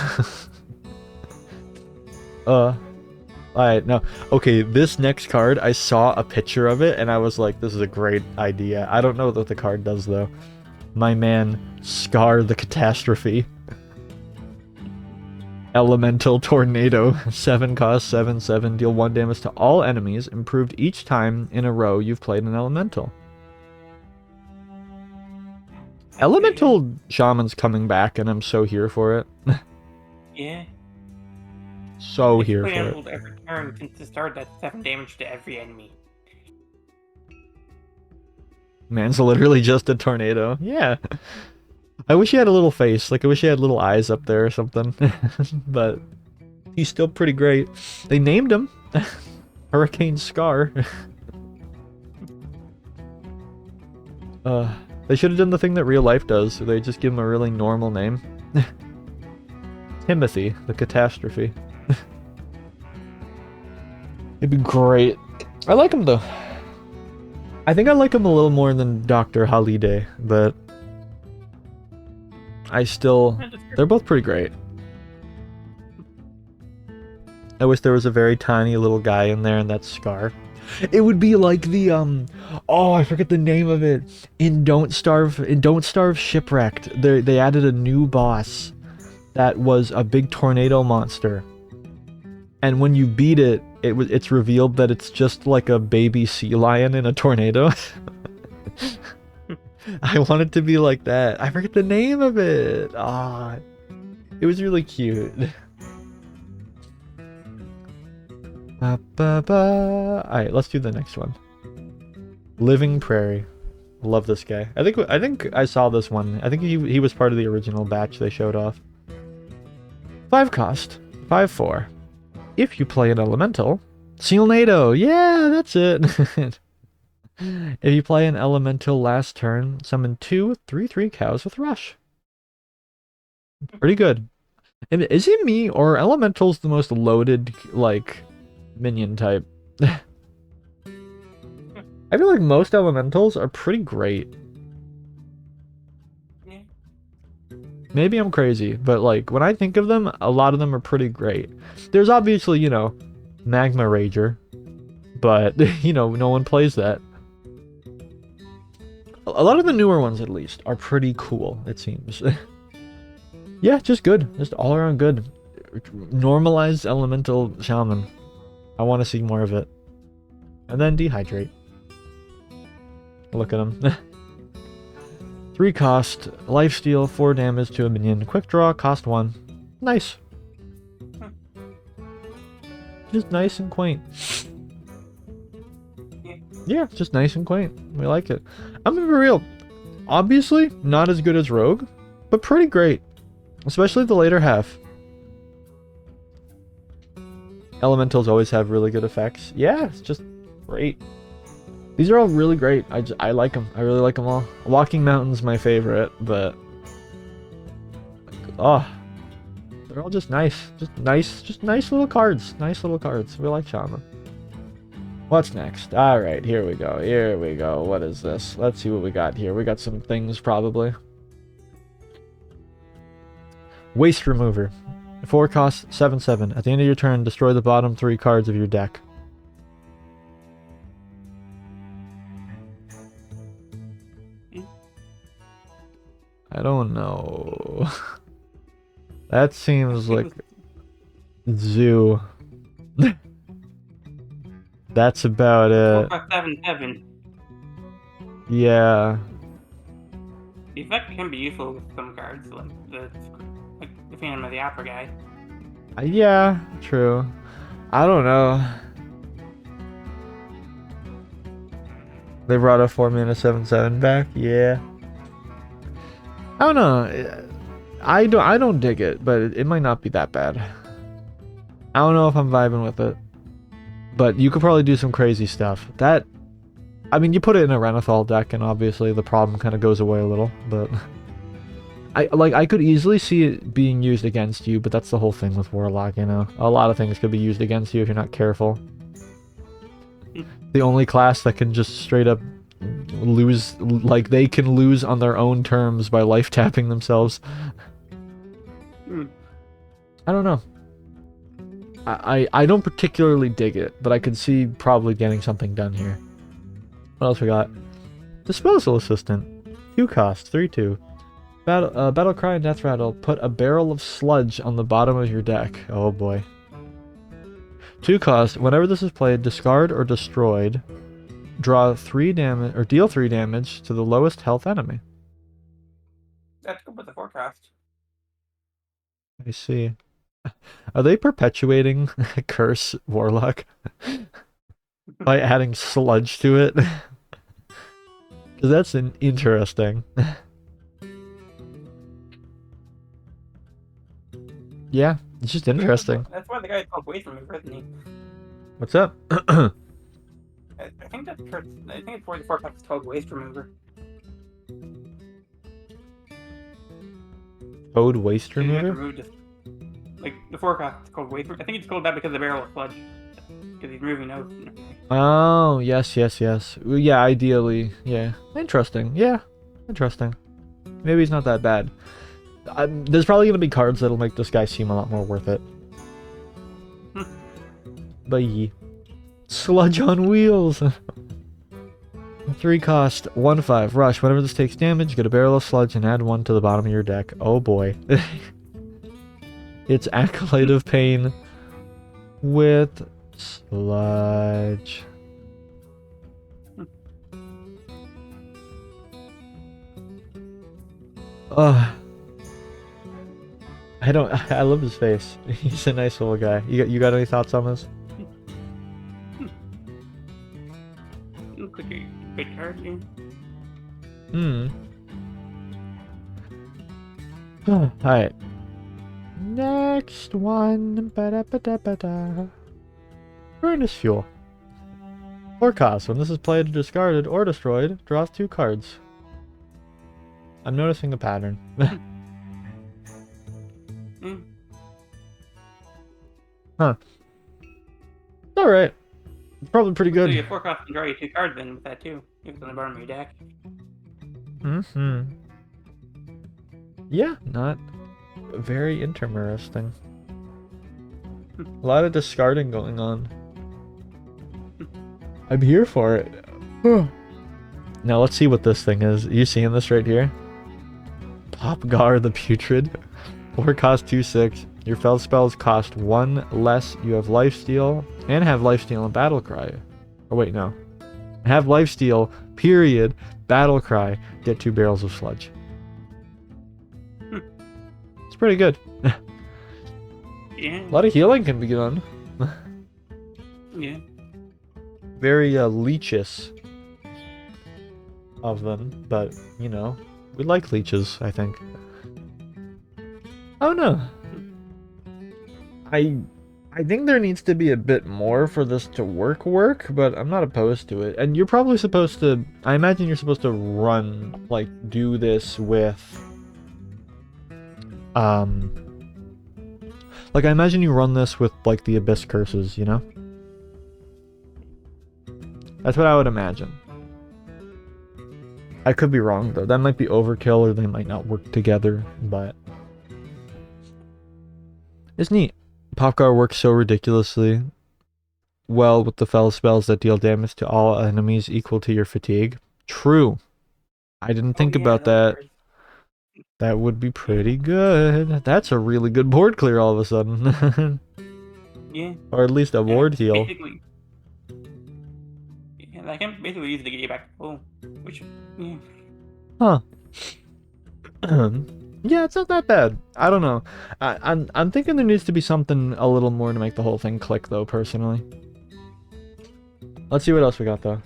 Alright, no. Okay, this next card, I saw a picture of it, and I was like, this is a great idea. I don't know what the card does, though. My man, Scar the Catastrophe. Elemental Tornado. 7 cost, 7/7. Deal 1 damage to all enemies. Improved each time in a row you've played an Elemental. Elemental Shaman's coming back, and I'm so here for it. Yeah. So here for it. Every turn since the start, that's 7 damage to every enemy. Man's literally just a tornado. Yeah. I wish he had a little face. Like, I wish he had little eyes up there or something. But he's still pretty great. They named him Hurricane Scar. They should have done the thing that real life does. So they just give him a really normal name. Timothy, the Catastrophe. It'd be great. I like him, though. I think I like him a little more than Dr. Holiday, but... They're both pretty great. I wish there was a very tiny little guy in there, and that's Scar. It would be like the, oh, I forget the name of it. In Don't Starve Shipwrecked, they added a new boss that was a big tornado monster. And when you beat it, it's revealed that it's just like a baby sea lion in a tornado. I want it to be like that. I forget the name of it. Ah, it was really cute. Alright, let's do the next one. Living Prairie. Love this guy. I think I saw this one. I think he was part of the original batch they showed off. 5 cost. 5/4. If you play an Elemental, Sealnado. Yeah, that's it. If you play an Elemental last turn, summon 2 3/3 cows with Rush. Pretty good. And is it me, or are Elementals the most loaded, like, minion type? I feel like most Elementals are pretty great. Yeah. Maybe I'm crazy, but like, when I think of them, a lot of them are pretty great. There's obviously, you know, Magma Rager, but, you know, no one plays that. A lot of the newer ones, at least, are pretty cool, it seems. Yeah, just good. Just all around good. Normalized Elemental Shaman. I want to see more of it. And then Dehydrate. Look at him. 3 cost, lifesteal, 4 damage to a minion. Quick draw, cost 1. Nice. Just nice and quaint. Yeah, just nice and quaint. We like it. I'm gonna be real. Obviously, not as good as Rogue, but pretty great. Especially the later half. Elementals always have really good effects. Yeah, it's just great. These are all really great. I like them. I really like them all. Walking Mountain's my favorite, but... Oh. They're all just nice. Just nice little cards. Nice little cards. We like Shaman. What's next? Alright, here we go. Here we go. What is this? Let's see what we got here. We got some things, probably. Waste Remover. 4 costs, 7/7. At the end of your turn, destroy the bottom 3 cards of your deck. I don't know. That seems like... Zoo. That's about it. 4/7/7. Yeah. The effect can be useful with some cards, like the Phantom of the Opera guy. Yeah, true. I don't know. They brought a 4-mana 7/7 back. Yeah. I don't know. I don't dig it, but it might not be that bad. I don't know if I'm vibing with it. But you could probably do some crazy stuff. That, I mean, you put it in a Renathal deck, and obviously the problem kind of goes away a little. But I could easily see it being used against you, but that's the whole thing with Warlock, you know. A lot of things could be used against you if you're not careful. The only class that can just straight up lose, like they can lose on their own terms by life tapping themselves. I don't know. I don't particularly dig it, but I could see probably getting something done here. What else we got? Disposal Assistant. 2 cost, 3/2. Battle Cry and Death Rattle. Put a barrel of sludge on the bottom of your deck. Oh boy. 2 cost. Whenever this is played, discard or destroyed. Draw 3 damage or deal 3 damage to the lowest health enemy. That's good with the forecast. I see. Are they perpetuating Curse Warlock by adding sludge to it? Because that's interesting. Yeah, it's just interesting. That's why the guy's called Waste Remover, isn't he? What's up? I think that's I think it's why the forecast is called Waste Remover. Code Waste Remover? Like, the forecast is called Waste Remover. I think it's called that because of the barrel of sludge. Because he's removing notes. Oh, yes. Well, yeah, ideally. Yeah. Interesting. Yeah. Interesting. Maybe he's not that bad. There's probably going to be cards that'll make this guy seem a lot more worth it. Bye. Sludge on wheels! 3 cost, 1/5. Rush. Whenever this takes damage, get a barrel of sludge and add 1 to the bottom of your deck. Oh boy. It's Acolyte of Pain with sludge. I love his face. He's a nice little guy. You got any thoughts on this? Looks like a good card, yeah. Alright. Next one. Ba-da-ba-da-ba-da. Furnace Fuel. 4 costs. When this is played, discarded, or destroyed, draws 2 cards. I'm noticing a pattern. Huh. Alright. It's probably pretty good. So you 4 costs and draw you 2 cards then with that too. If it's on the bottom of your deck. Yeah, not very interesting. A lot of discarding going on. I'm here for it. Now let's see what this thing is. You seeing this right here? Popgar the Putrid. 4 cost 2/6. Your fell spells cost 1 less. You have lifesteal and have lifesteal and battle cry. Oh wait, no. Have lifesteal, period, battle cry, get 2 barrels of sludge. It's pretty good. Yeah. A lot of healing can be done. Yeah. Very leeches of them, but you know, we like leeches, I think. Oh no. I think there needs to be a bit more for this to work, but I'm not opposed to it. And you're probably supposed to, I imagine you're supposed to run, like, do this with, like, I imagine you run this with, like, the Abyss Curses, you know? That's what I would imagine. I could be wrong, though. That might be overkill, or they might not work together, but it's neat. Popgar works so ridiculously well with the fell spells that deal damage to all enemies equal to your fatigue. True. I didn't think about that. That would be pretty good. That's a really good board clear all of a sudden. Yeah. Or at least a board heal. Basically, yeah, I can basically use it to get you back to full, which, yeah. Huh. Yeah, it's not that bad. I don't know. I'm thinking there needs to be something a little more to make the whole thing click, though, personally. Let's see what else we got, though.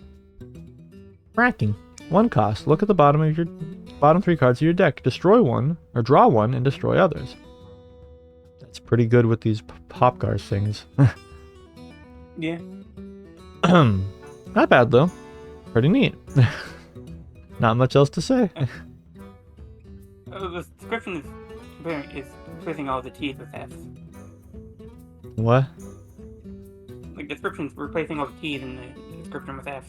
Fracking. 1 cost. Look at the bottom 3 cards of your deck. Destroy one, or draw one, and destroy others. That's pretty good with these Popgars things. Yeah. Not bad, though. Pretty neat. Not much else to say. The description is replacing all the T's with F's. What? Like, description's replacing all the T's in the description with F's.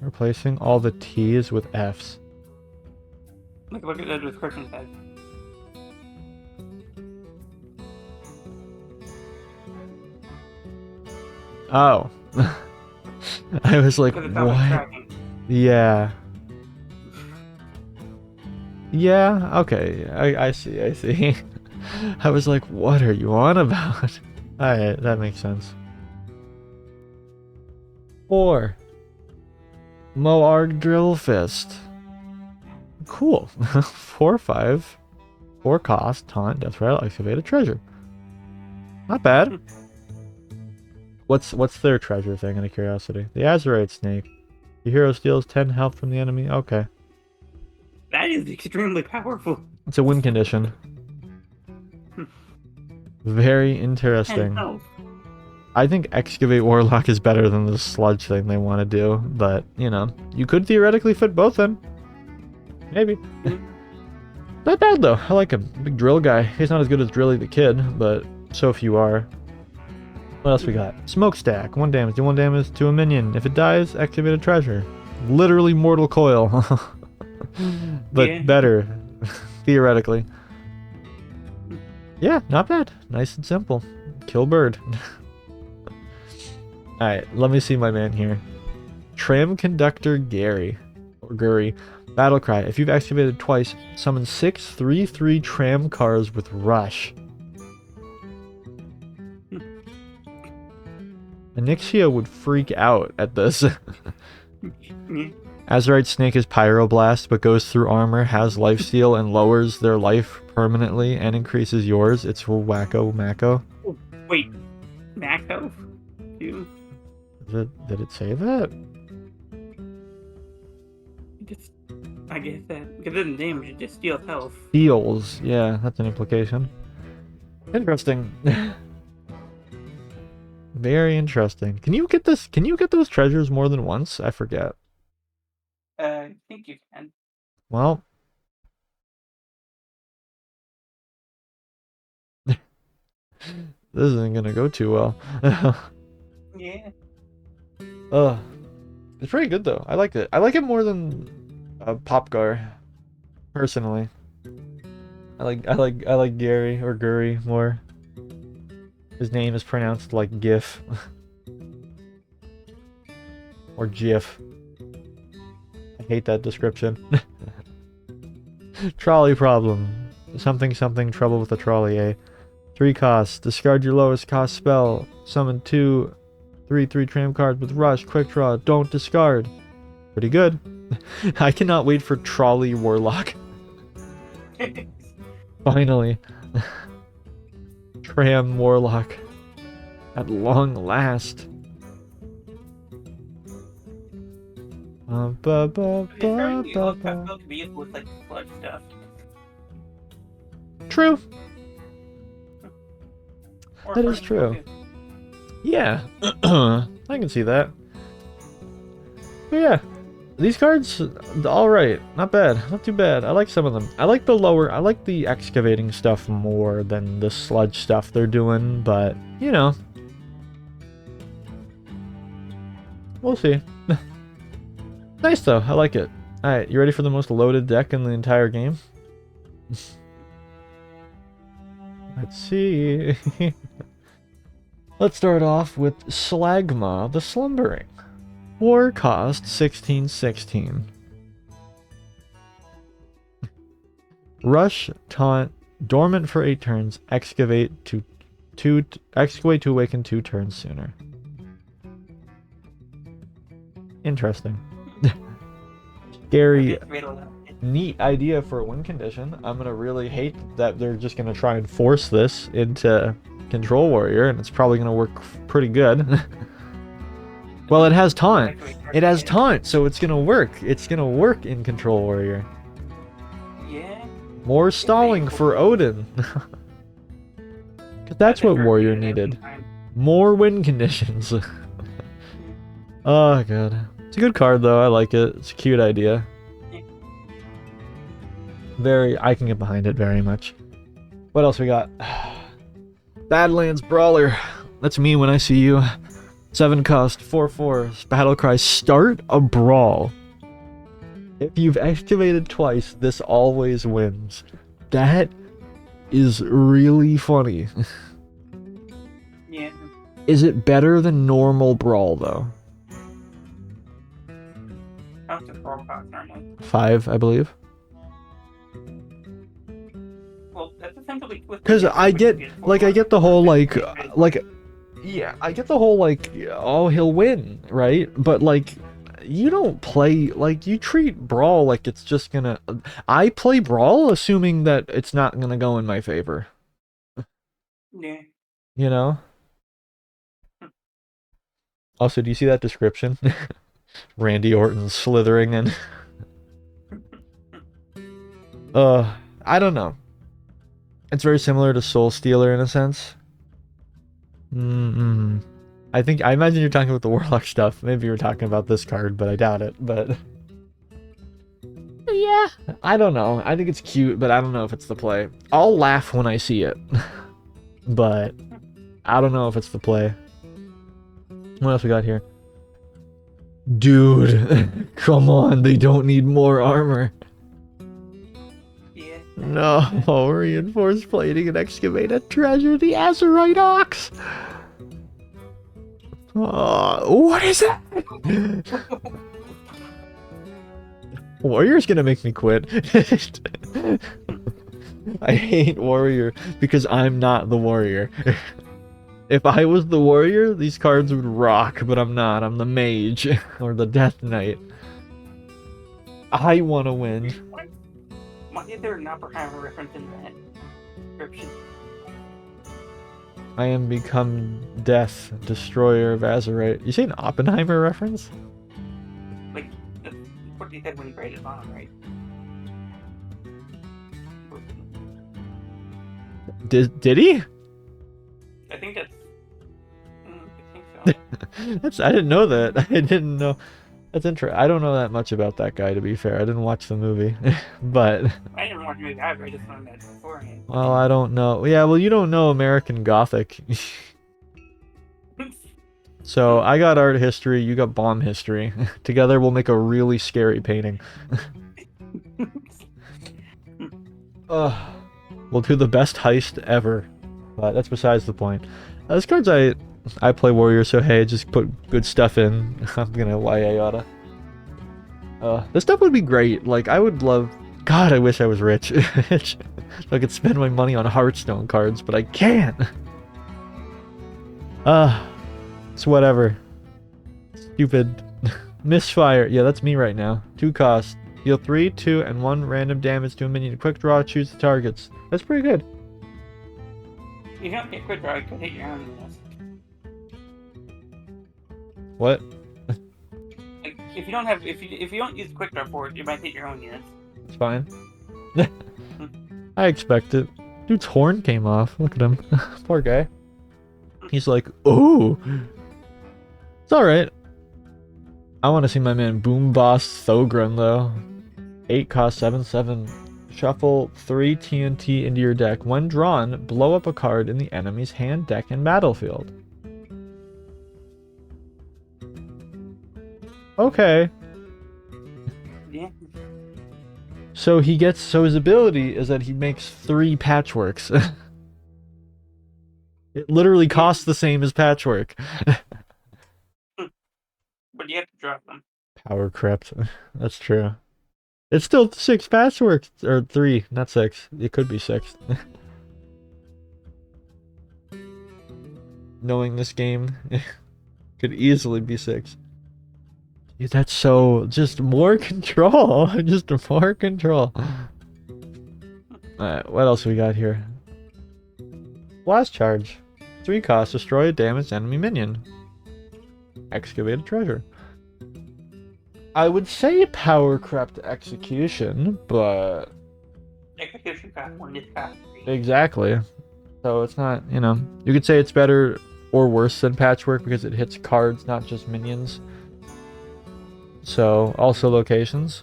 Replacing all the T's with F's. Like, look at the description says. Oh. I was like, what? Yeah. Yeah, okay. I see. I was like, what are you on about? Alright, that makes sense. 4. Moarg Drill Fist. Cool. 4/5. 4 cost, taunt, death rattle, excavate a treasure. Not bad. What's their treasure thing, out of curiosity? The Azurite Snake. Your hero steals 10 health from the enemy. Okay. That is extremely powerful. It's a win condition. Very interesting. I think Excavate Warlock is better than the sludge thing they want to do, but, you know, you could theoretically fit both in. Maybe. Not bad, though. I like him. Big drill guy. He's not as good as Drilly the Kid, but so few are. What else we got? Smokestack. 1 damage. Do 1 damage to a minion. If it dies, activate a treasure. Literally Mortal Coil. But better. Theoretically. Yeah, not bad. Nice and simple. Kill bird. Alright, let me see my man here. Tram Conductor Gary. Or Guri. Battle Cry. If you've excavated twice, summon 6 3/3 tram cars with Rush. Anixia would freak out at this. Azurite Snake is Pyroblast, but goes through armor, has lifesteal, and lowers their life permanently and increases yours. It's wacko Mako. Wait, Mako? Dude. Did it say that? I guess that, because it doesn't damage, it just steals health. Steals, yeah, that's an implication. Interesting. Very interesting. Can you get this? Can you get those treasures more than once? I forget. I think you can. Well, this isn't gonna go too well. Yeah. It's pretty good though. I like it. I like it more than Popgar, personally. I like Gary or Guri more. His name is pronounced like GIF. Or GIF. I hate that description. Trolley problem. Something trouble with the trolley, eh? 3 costs. Discard your lowest cost spell. Summon 2 3/3 tram cards with Rush. Quick draw. Don't discard. Pretty good. I cannot wait for Trolley Warlock. Finally. Tram Warlock. At long last. True. Or That is first true. too. Yeah. I can see that. But yeah. These cards, alright. Not bad. Not too bad. I like some of them. I like the excavating stuff more than the sludge stuff they're doing, but, you know. We'll see. Nice though. I like it. Alright, you ready for the most loaded deck in the entire game? Let's see. Let's start off with Slagma the Slumbering. War cost 1616. Rush, taunt, dormant for 8 turns, excavate to awaken 2 turns sooner. Interesting. Scary, neat idea for a win condition. I'm gonna really hate that they're just gonna try and force this into Control Warrior, and it's probably gonna work pretty good. Well, it has taunt. It has taunt, so it's gonna work. It's gonna work in Control Warrior. Yeah. More stalling for Odin. Cause that's what Warrior needed. More win conditions. Oh god. It's a good card though, I like it. It's a cute idea. I can get behind it very much. What else we got? Badlands Brawler. That's me when I see you. 7 cost, 4/4. Battle cry, start a brawl. If you've excavated twice, this always wins. That is really funny. Yeah. Is it better than normal brawl though? How much does brawl cost normally? 5, I believe. Well, that's essentially with. Because I get the whole yeah, I get the whole oh, he'll win, right? But you don't play you treat brawl like it's just gonna. I play brawl assuming that it's not gonna go in my favor. Yeah. You know. Also, do you see that description? Randy Orton slithering in. I don't know. It's very similar to Soul Stealer in a sense. I imagine you're talking about the Warlock stuff. Maybe you're talking about this card, but I doubt it. But yeah, I don't know. I think it's cute, but I don't know if it's the play. I'll laugh when I see it, but I don't know if it's the play. What else we got here? Dude, come on, they don't need more armor. Yeah. No, reinforced plating and excavate a treasure, the Azurite Ox. What is that? Warrior's gonna make me quit. I hate Warrior because I'm not the Warrior. If I was the Warrior, these cards would rock, but I'm not. I'm the Mage or the Death Knight. I want to win. Why is there an Oppenheimer reference in that description? I am become death, destroyer of Azurite. You say an Oppenheimer reference? Like, that's what he said when he graded on, right? Did he? I think that's. I think so. I didn't know that. I didn't know. That's interesting. I don't know that much about that guy, to be fair. I didn't watch the movie, but. I didn't watch the movie either. I just learned that beforehand. Well, I don't know. Yeah, well, you don't know American Gothic. So I got art history. You got bomb history. Together, we'll make a really scary painting. We'll do the best heist ever. But that's besides the point. This card's I play Warrior, so hey, just put good stuff in. I'm gonna YA Auto. This stuff would be great. I would love. God, I wish I was rich. I could spend my money on Hearthstone cards, but I can't. It's whatever. Stupid. Misfire. Yeah, that's me right now. 2 cost. Deal 3, 2, and 1 random damage to a minion. Quick draw, choose the targets. That's pretty good. You don't get quick draw, you could hit your own units. What? If you don't use quick draw for it, you might hit your own units. It's fine. I expect it. Dude's horn came off. Look at him. Poor guy. He's like, oh. It's alright. I want to see my man Boom Boss Thogren, though. 8 cost 7/7. Shuffle 3 TNT into your deck. When drawn, blow up a card in the enemy's hand, deck, and battlefield. Okay. Yeah. So his ability is that he makes 3 patchworks. It literally costs the same as patchwork. But you have to drop them. Power crept. That's true. It's still 6 patchworks, or 3, not 6. It could be 6. Knowing this game, could easily be 6. Dude, that's so... just more control. Just more control. Alright, what else we got here? Blast charge. 3 costs, destroy a damaged enemy minion. Excavate a treasure. I would say power crept execution, but... Execution cost 1, this cost 3. Exactly. So it's not, you know... You could say it's better or worse than patchwork because it hits cards, not just minions. So, also locations.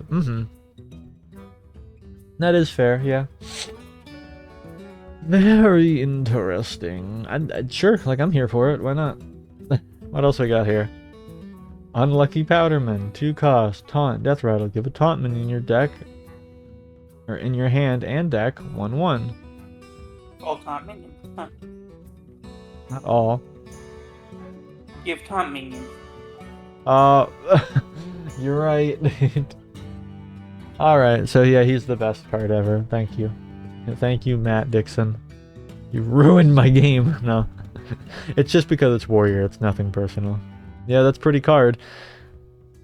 That is fair, yeah. Very interesting. Sure, like, I'm here for it. Why not? What else we got here? Unlucky Powderman. 2 cost. Taunt. Death Rattle. Give a taunt minion in your deck. Or in your hand and deck. 1/1. All taunt minions. Huh. Not all. Give taunt minions. You're right. Alright, so yeah, he's the best card ever. Thank you. Thank you, Matt Dixon. You ruined my game. No. It's just because it's Warrior. It's nothing personal. Yeah, that's pretty card.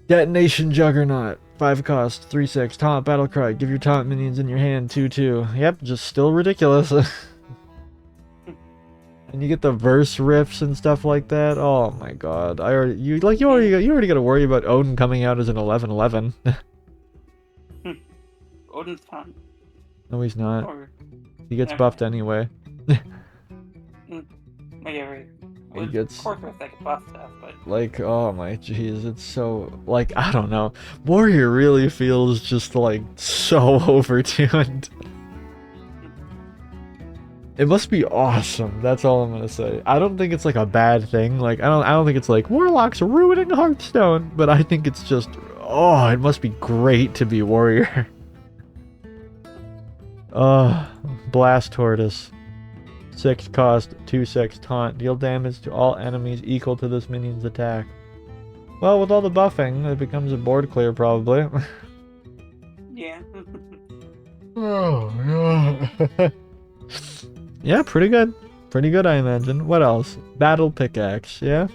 Detonation Juggernaut. 5 cost. 3/6. Taunt Battlecry. Give your taunt minions in your hand. 2/2. Yep, just still ridiculous. And you get the verse riffs and stuff like that. Oh my god. You already got to worry about Odin coming out as an 11/11. Odin's taunt. No, he's not. Or... He gets buffed anyway. Yeah, right. He gets... Of course, it's like a buff stuff, but... Like, oh my jeez, it's so... Like, I don't know. Warrior really feels just, like, so overtuned. It must be awesome. That's all I'm gonna say. I don't think it's like a bad thing. Like, I don't think it's like Warlock's ruining Hearthstone, but I think it's just... Oh, it must be great to be Warrior. Blast Tortoise. 6 cost, 2/6 taunt. Deal damage to all enemies equal to this minion's attack. Well, with all the buffing, it becomes a board clear probably. Yeah. Oh, yeah. Yeah, pretty good. Pretty good, I imagine. What else? Battle Pickaxe, yeah?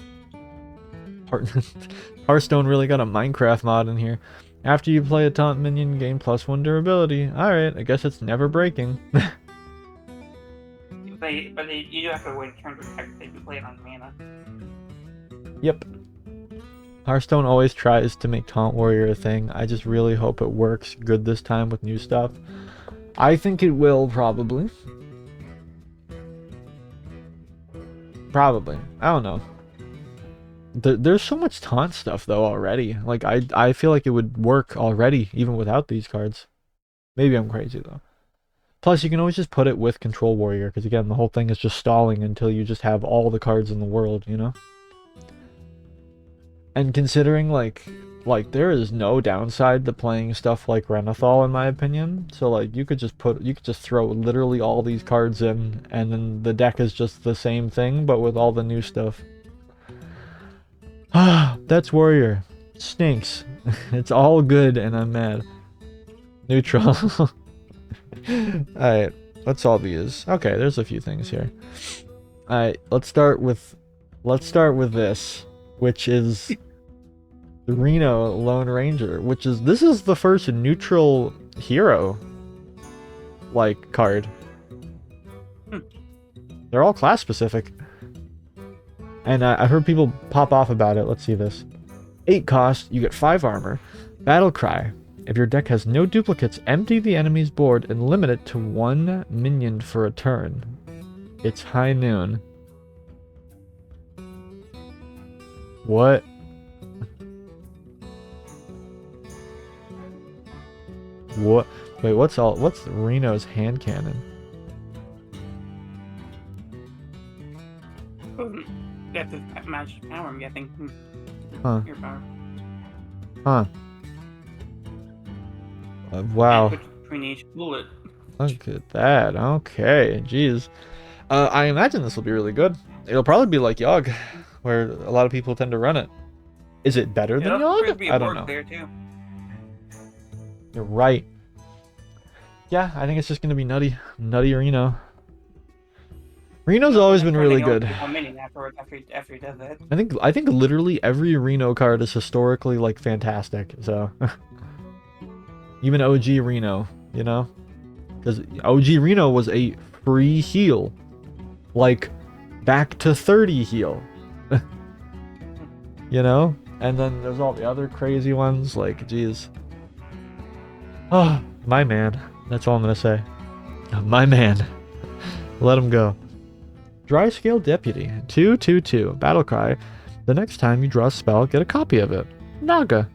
Hearthstone really got a Minecraft mod in here. After you play a taunt minion, gain +1 durability. Alright, I guess it's never breaking. But you do have to wait turn to protect if you play it on mana. Yep. Hearthstone always tries to make Taunt Warrior a thing. I just really hope it works good this time with new stuff. I think it will, probably. Probably. I don't know. There's so much taunt stuff, though, already. Like, I feel like it would work already, even without these cards. Maybe I'm crazy, though. Plus, you can always just put it with Control Warrior, because, again, the whole thing is just stalling until you just have all the cards in the world, you know? And considering, like there is no downside to playing stuff like Renathal, in my opinion. So, like, you could just throw literally all these cards in, and then the deck is just the same thing, but with all the new stuff. Ah, that's Warrior. Stinks. It's all good, and I'm mad. Neutral. Alright, let's solve these. Okay, there's a few things here. Alright, let's start with this, which is the Reno Lone Ranger, this is the first neutral hero like card. They're all class specific. And I heard people pop off about it. Let's see this. 8 cost, you get 5 armor. Battle Cry. If your deck has no duplicates, empty the enemy's board and limit it to 1 minion for a turn. It's high noon. What? What? Wait, what's Reno's hand cannon? That's his magic power, I'm guessing. Huh. Your power. Huh. Wow. Between each bullet. Look at that. Okay. Jeez. I imagine this will be really good. It'll probably be like Yogg, where a lot of people tend to run it. Is it better than Yogg? I don't know. There too. You're right. Yeah, I think it's just gonna be nutty Reno. Reno's always been really good. After he does that. I think literally every Reno card is historically like fantastic. So even OG Reno, you know, because OG Reno was a free heal, like back to 30 heal. You know, and then there's all the other crazy ones. Like, geez. Oh, my man. That's all I'm gonna say. My man. Let him go. Dry Scale Deputy. 2/2/2. Battle Cry. The next time you draw a spell, get a copy of it. Naga.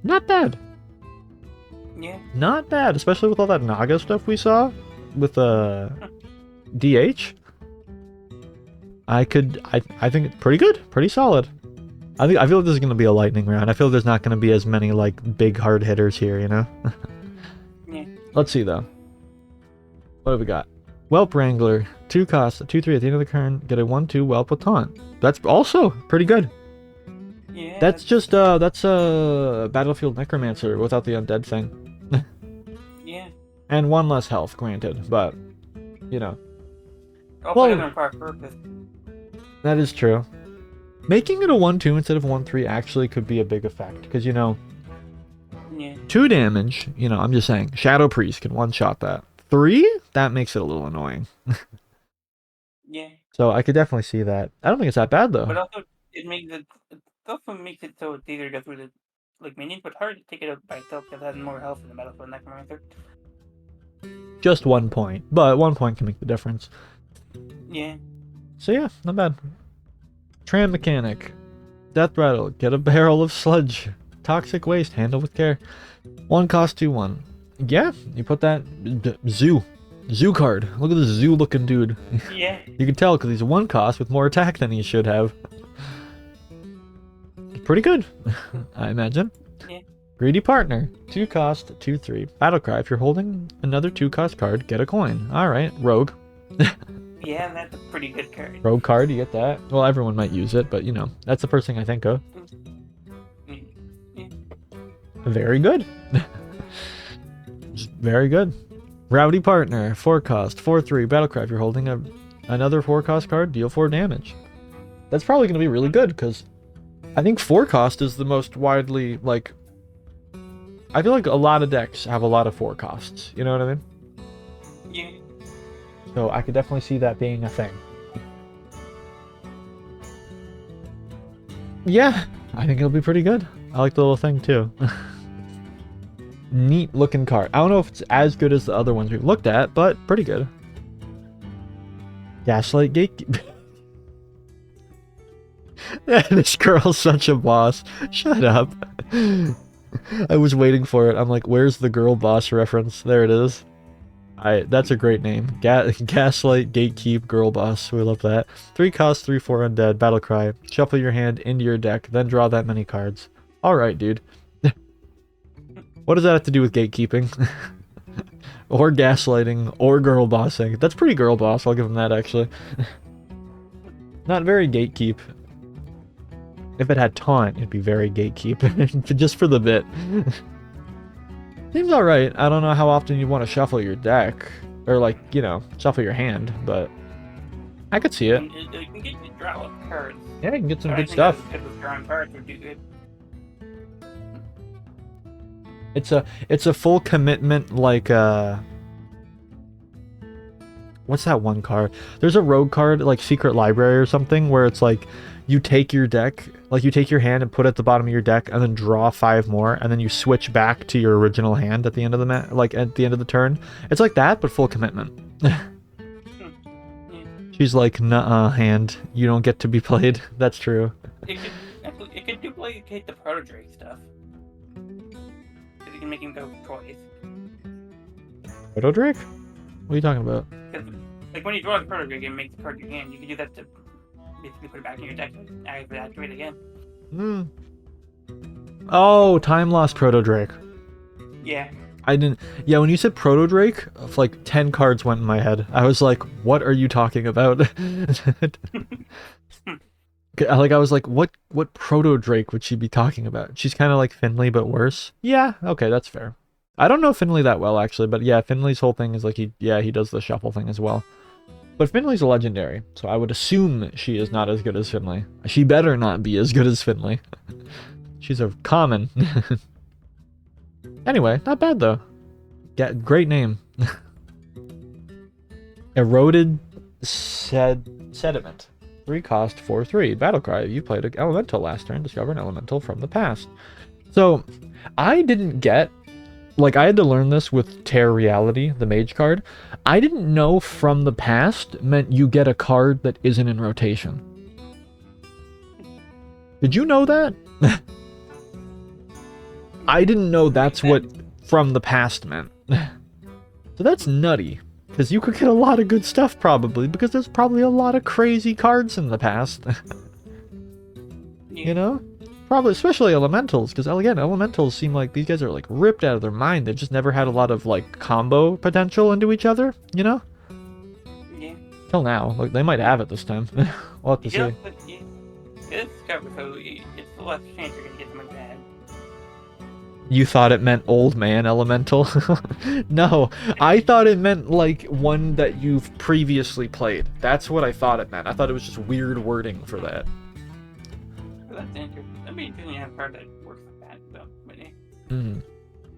Not bad. Yeah. Not bad, especially with all that Naga stuff we saw with DH. I think it's pretty good, pretty solid. I feel like this is gonna be a lightning round. I feel there's not gonna be as many like big hard hitters here, you know. Yeah. Let's see though. What have we got? Whelp Wrangler, 2 cost, 2/3 at the end of the turn, get a 1/2 Whelp with Taunt. That's also pretty good. Yeah. That's just that's a Battlefield Necromancer without the undead thing. Yeah. And 1 less health, granted, but you know. Well, for purpose. That is true. Making it a 1/2 instead of 1/3 actually could be a big effect, because you know. Yeah. 2 damage, you know, I'm just saying, Shadow Priest can one-shot that. 3? That makes it a little annoying. Yeah. So I could definitely see that. I don't think it's that bad though. But also, it also makes it so it's easier to go through the minions, but hard to take it up by itself because it has more health in the Battlefield Necromancer. Just 1 point, but 1 point can make the difference. Yeah. So yeah, not bad. Tram Mechanic. Death Rattle. Get a barrel of sludge. Toxic Waste. Handle with care. 1 cost 2/1. Yeah, you put that Zoo card. Look at this zoo looking dude. Yeah. You can tell because he's 1 cost with more attack than he should have. Pretty good, I imagine. Yeah. Greedy Partner. 2 cost, 2/3. Battlecry. If you're holding another 2 cost card, get a coin. Alright, Rogue. Yeah, that's a pretty good card. Rogue card, you get that. Well, everyone might use it, but you know, that's the first thing I think of. Yeah. Very good. Very good. Rowdy Partner, 4 cost, 4/3. Battlecry. If you're holding another 4 cost card, deal 4 damage. That's probably going to be really good because I think 4 cost is the most widely, like, I feel like a lot of decks have a lot of 4 costs. You know what I mean? Yeah. So I could definitely see that being a thing. Yeah, I think it'll be pretty good. I like the little thing too. Neat looking card. I don't know if it's as good as the other ones we've looked at, but pretty good. Gaslight Gatekeeper. This girl's such a boss. Shut up. I was waiting for it. I'm like, where's the girl boss reference? There it is. That's a great name. Gaslight Gatekeep Girl Boss. We love that. 3 cost, 3/4 undead. Battlecry. Shuffle your hand into your deck, then draw that many cards. Alright, dude. What does that have to do with gatekeeping? Or gaslighting, or girl bossing? That's pretty girl boss, I'll give him that actually. Not very gatekeep. If it had taunt, it'd be very gatekeep. Just for the bit. Seems alright. I don't know how often you want to shuffle your deck. Or like, you know, shuffle your hand, but I could see it. You can get you draw up cards. Yeah, you can get some I good think stuff. Good with drawing cards would do good. It's a full commitment, like what's that one card? There's a rogue card like Secret Library or something where it's like you take your deck, like you take your hand and put it at the bottom of your deck, and then draw 5 more, and then you switch back to your original hand at the end of the like at the end of the turn. It's like that, but full commitment. She's like, nuh-uh, hand. You don't get to be played. That's true. It could duplicate the Proto Drake stuff. Because you can make him go twice. Proto Drake? What are you talking about? Like when you draw the Proto Drake and make the card your hand, you can do that to basically put it back in your deck and activate it again. Hmm. Oh, time lost Proto Drake. Yeah. I didn't. Yeah, when you said Proto Drake, like 10 cards went in my head. I was like, "What are you talking about?" Like I was like, "What Proto Drake would she be talking about?" She's kind of like Finley, but worse. Yeah, okay, that's fair. I don't know Finley that well actually, but yeah, Finley's whole thing is like he does the shuffle thing as well. But Finley's a legendary, so I would assume she is not as good as Finley. She better not be as good as Finley. She's a common. Anyway, not bad though. Yeah, great name. Eroded Sediment. 3 cost, 4/3. Battlecry. You played an elemental last turn. Discover an elemental from the past. So, I didn't get... Like, I had to learn this with Tear Reality, the mage card. I didn't know from the past meant you get a card that isn't in rotation. Did you know that? I didn't know that's what from the past meant. So that's nutty. Because you could get a lot of good stuff probably, because there's probably a lot of crazy cards in the past. You know? Probably, especially elementals, because again, elementals seem like these guys are like ripped out of their mind. They've just never had a lot of like combo potential into each other, you know? Yeah. Till now. Like, they might have it this time. We'll have to see. But it's covered, so it's the less chance you're going to get something bad. You thought it meant old man elemental? No, I thought it meant like one that you've previously played. That's what I thought it meant. I thought it was just weird wording for that. That's interesting. I mean, you have a card that works like that, so, but yeah. Mm-hmm.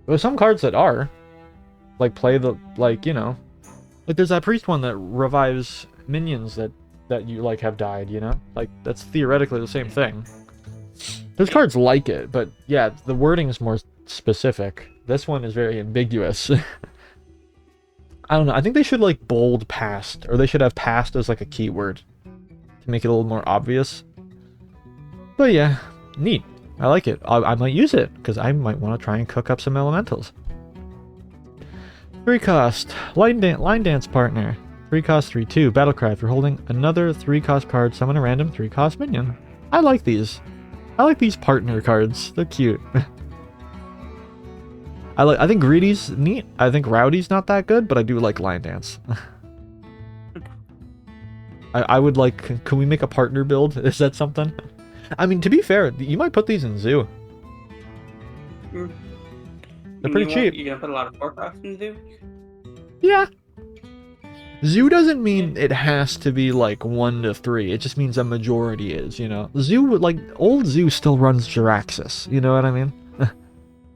There's some cards that are. Like, play the, like, you know. Like, there's that priest one that revives minions that you, like, have died, you know? Like, that's theoretically the same thing. There's cards like it, but, yeah, the wording is more specific. This one is very ambiguous. I don't know. I think they should, like, bold past, or they should have past as, like, a keyword to make it a little more obvious. But, yeah. Neat. I like it. I might use it, because I might want to try and cook up some elementals. 3 cost. Line Dance Partner. 3 cost, 3/2. Battlecry. If you're holding another 3 cost card, summon a random 3 cost minion. I like these. I like these partner cards. They're cute. I think Greedy's neat. I think Rowdy's not that good, but I do like Line Dance. I would like... Can we make a partner build? Is that something? I mean, to be fair, you might put these in Zoo. They're pretty cheap. You're gonna put a lot of 4 costs in Zoo? Yeah. Zoo doesn't mean it has to be like 1 to 3. It just means a majority is, you know. Zoo, like, old Zoo still runs Jiraxxus. You know what I mean?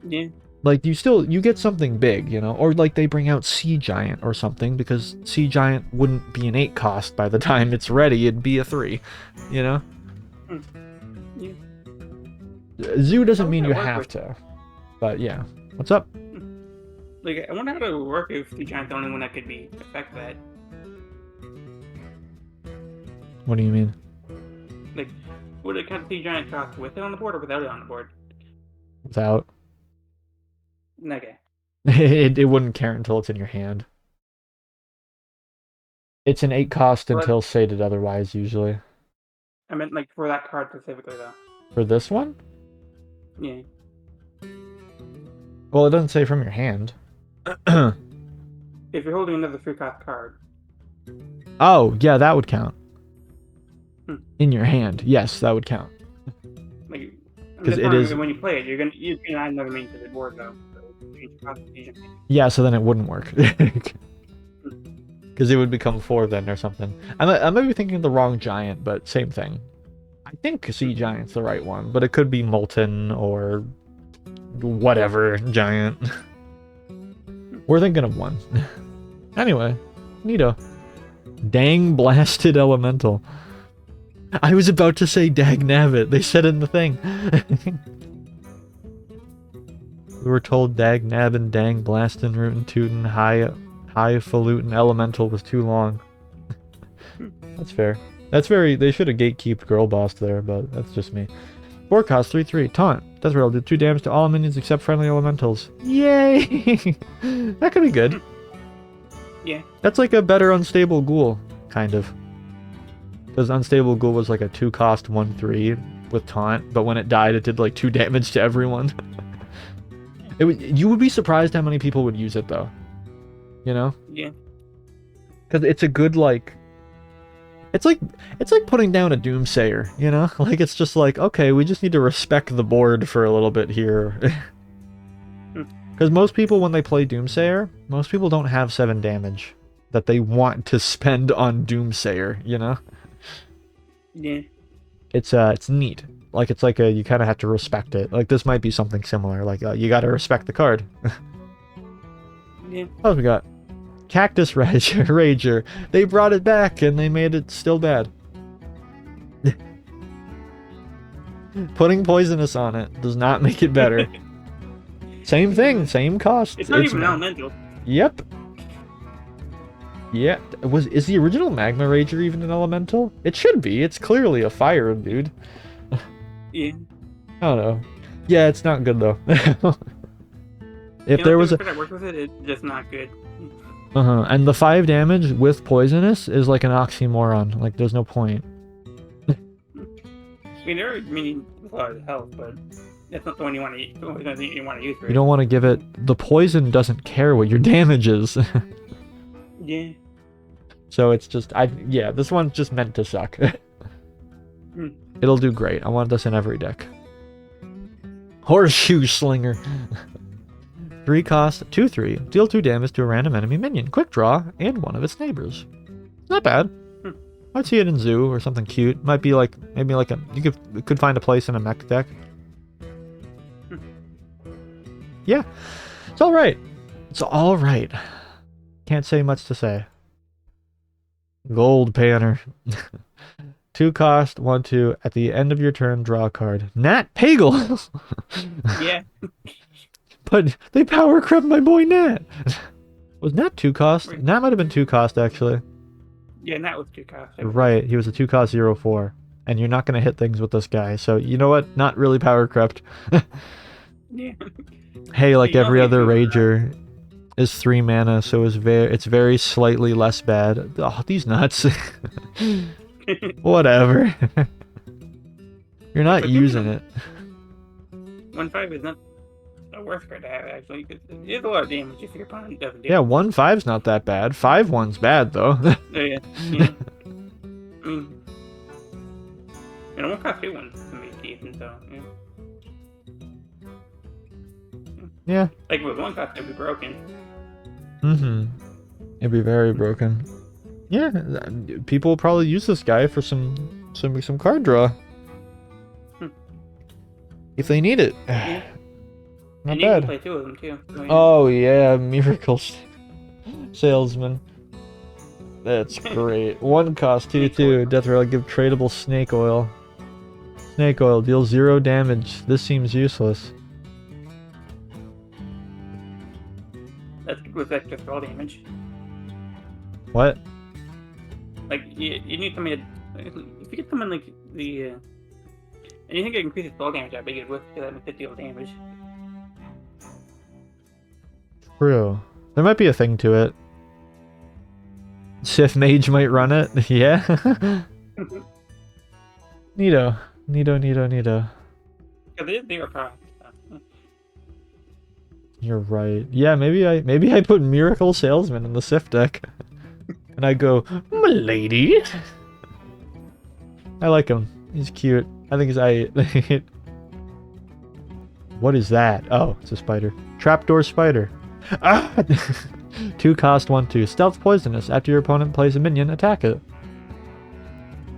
Yeah. Like, you get something big, you know? Or, like, they bring out Sea Giant or something, because Sea Giant wouldn't be an 8 cost by the time it's ready. It'd be a 3, you know? Yeah. Zoo doesn't mean you have to. But, yeah. What's up? Like, I wonder how to work if the Giant's the only one that could be affect that. What do you mean? Like, would it count the Giant cost with it on the board or without it on the board? Without. Okay. It wouldn't count until it's in your hand. It's an 8 cost until stated otherwise, usually. I meant, like, for that card specifically, though. For this one? Yeah. Well, it doesn't say from your hand. If you're holding another 3 cost card. Oh, yeah, that would count. In your hand. Yes, that would count. Like, because it is... When you play it, you're gonna add another minion to the board, though. Yeah, so then it wouldn't work. Because it would become 4 then or something. I might be thinking of the wrong giant, but same thing. I think Sea Giant's the right one, but it could be Molten or whatever giant. We're thinking of one. Anyway, neato. Dang blasted elemental. I was about to say dag nabbit. They said in the thing. We were told dag nabbin, dang blastin, rootin' tootin', highfalutin elemental was too long. That's fair. That's very. They should have gatekeeped girl boss there, but that's just me. 4 cost 3/3. Taunt. Death Rattle do 2 damage to all minions except friendly elementals. Yay! That could be good. Yeah. That's like a better unstable ghoul, kind of. Because unstable ghoul was like a 2 cost 1/3 with taunt, but when it died, it did like 2 damage to everyone. You would be surprised how many people would use it though. You know? Yeah. Because it's a good like. It's like putting down a doomsayer, you know? Like it's just like, okay, we just need to respect the board for a little bit here. Because most people, when they play doomsayer, most people don't have 7 damage that they want to spend on doomsayer, you know? Yeah. It's neat. Like it's like you kind of have to respect it. Like this might be something similar. Like you got to respect the card. Yeah. What else we got? Cactus Rager. They brought it back and they made it still bad. Putting poisonous on it does not make it better. Same thing, same cost. It's not even elemental. Yep. Yeah. Is the original Magma Rager even an elemental? It should be. It's clearly a fire dude. Yeah. I don't know. Yeah, it's not good though. If you know, there was I worked with it, it's just not good. And the 5 damage with poisonous is like an oxymoron. Like there's no point. I mean, there are many with a lot of health, but that's not the one you want to use. The one you want to use. You don't want to give it. The poison doesn't care what your damage is. Yeah. So it's just yeah. This one's just meant to suck. It'll do great. I want this in every deck. Horseshoe Slinger. 3 cost, 2/3. Deal 2 damage to a random enemy minion. Quick draw, and one of its neighbors. Not bad. I'd see it in Zoo or something cute. Might be like maybe like you could find a place in a mech deck. Yeah, it's all right. It's all right. Can't say much to say. Gold Panner. 2 cost, 1/2. At the end of your turn, draw a card. Nat Pagel. Yeah. But they power crept my boy Nat. Was Nat 2 cost? Nat might have been 2 cost actually. Yeah, Nat was 2 cost. Right, he was a 2 cost 0/4. And you're not gonna hit things with this guy, so you know what? Not really power crept. Yeah. Hey, like every other Rager is 3 mana, so it's very slightly less bad. Oh, these nuts. Whatever. You're not using it. 1/5 is not a worse card to have, actually, because it is a lot of damage if your opponent doesn't do it. Yeah, 1/5's not that bad. 5/1's bad, though. Oh, yeah. Yeah. I mean, you know, 1 cost 2/1 can be decent, so, yeah. Yeah. Like, with 1 cost, it'd be broken. It'd be very broken. Yeah, people will probably use this guy for some card draw. If they need it. Yeah. Not and bad. You can play 2 of them, too. So, yeah. Oh, yeah, Miracle Salesman. That's great. 1 cost, 2/2. Death Rattle, give tradable Snake Oil. Snake Oil, deals 0 damage. This seems useless. That's with extra spell damage. What? Like, you need something to... If you get someone like the... anything that increases spell damage, I bet you'd with that with 50 damage. True. There might be a thing to it. Sith Mage might run it. Yeah. Neato. Neato. Yeah, they did zero cost. You're right. Yeah, maybe I put Miracle Salesman in the Sif deck. And I go, "Milady." I like him. He's cute. I think he's What is that? Oh, it's a spider. Trapdoor spider. Ah! 2 cost, 1/2. Stealth poisonous. After your opponent plays a minion, attack it.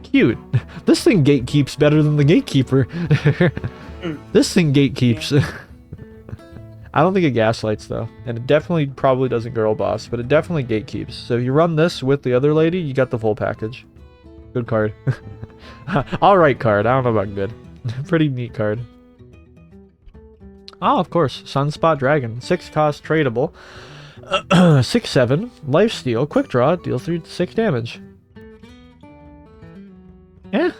Cute. This thing gatekeeps better than the gatekeeper. This thing gatekeeps. I don't think it gaslights though, and it definitely probably doesn't girl boss, but it definitely gatekeeps. So if you run this with the other lady, you got the full package. Good card. Alright card. I don't know about good. Pretty neat card. Oh, of course. Sunspot Dragon. 6 cost, tradable. 6/7. Lifesteal. Quick draw. Deal 3 to 6 damage. Yeah.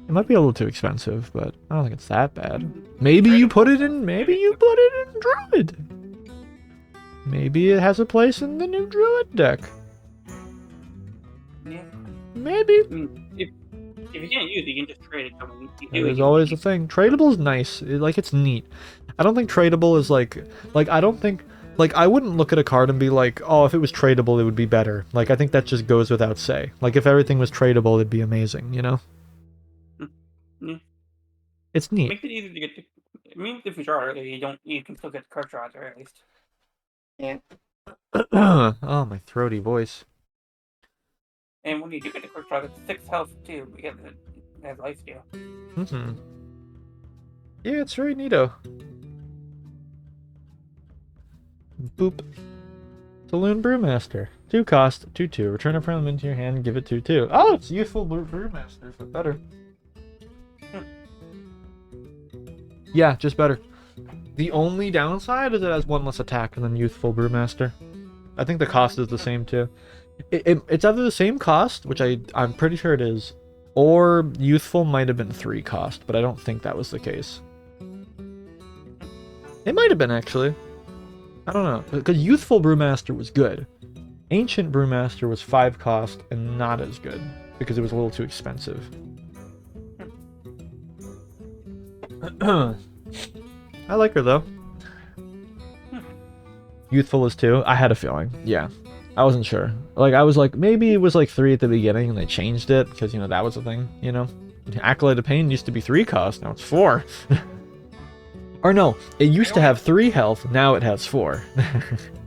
It might be a little too expensive, but I don't think it's that bad. Maybe you put it in Druid. Maybe it has a place in the new Druid deck. Yeah. Maybe. I mean, if you can't use it, you can just trade it. There's always a thing. Tradable is nice. It's neat. I don't think tradable is like I don't think I wouldn't look at a card and be like, oh, if it was tradable, it would be better. I think that just goes without say. If everything was tradable, it'd be amazing, you know? Yeah. It's neat. Makes it easy to get. I mean, if you draw early, you can still get the card draws there at least. Yeah. Oh, my throaty voice. And when you do get the quick draw, it's 6 health too, because it has lifesteal. Yeah, it's very neato. Boop. Saloon Brewmaster. 2 cost, 2/2. Return a friend into your hand and give it 2/2. Oh, it's Youthful Brewmaster, but better. Yeah, just better. The only downside is it has 1 less attack than Youthful Brewmaster. I think the cost is the same too. It's either the same cost, which I'm pretty sure it is, or Youthful might have been 3 cost, but I don't think that was the case. It might have been, actually. I don't know, because Youthful Brewmaster was good. Ancient Brewmaster was 5 cost and not as good, because it was a little too expensive. I like her, though. Youthful is 2. I had a feeling. Yeah. I wasn't sure. I was like, maybe it was 3 at the beginning and they changed it because, that was a thing, Acolyte of Pain used to be 3 cost, now it's 4. Or no, it used to have 3 health, now it has 4.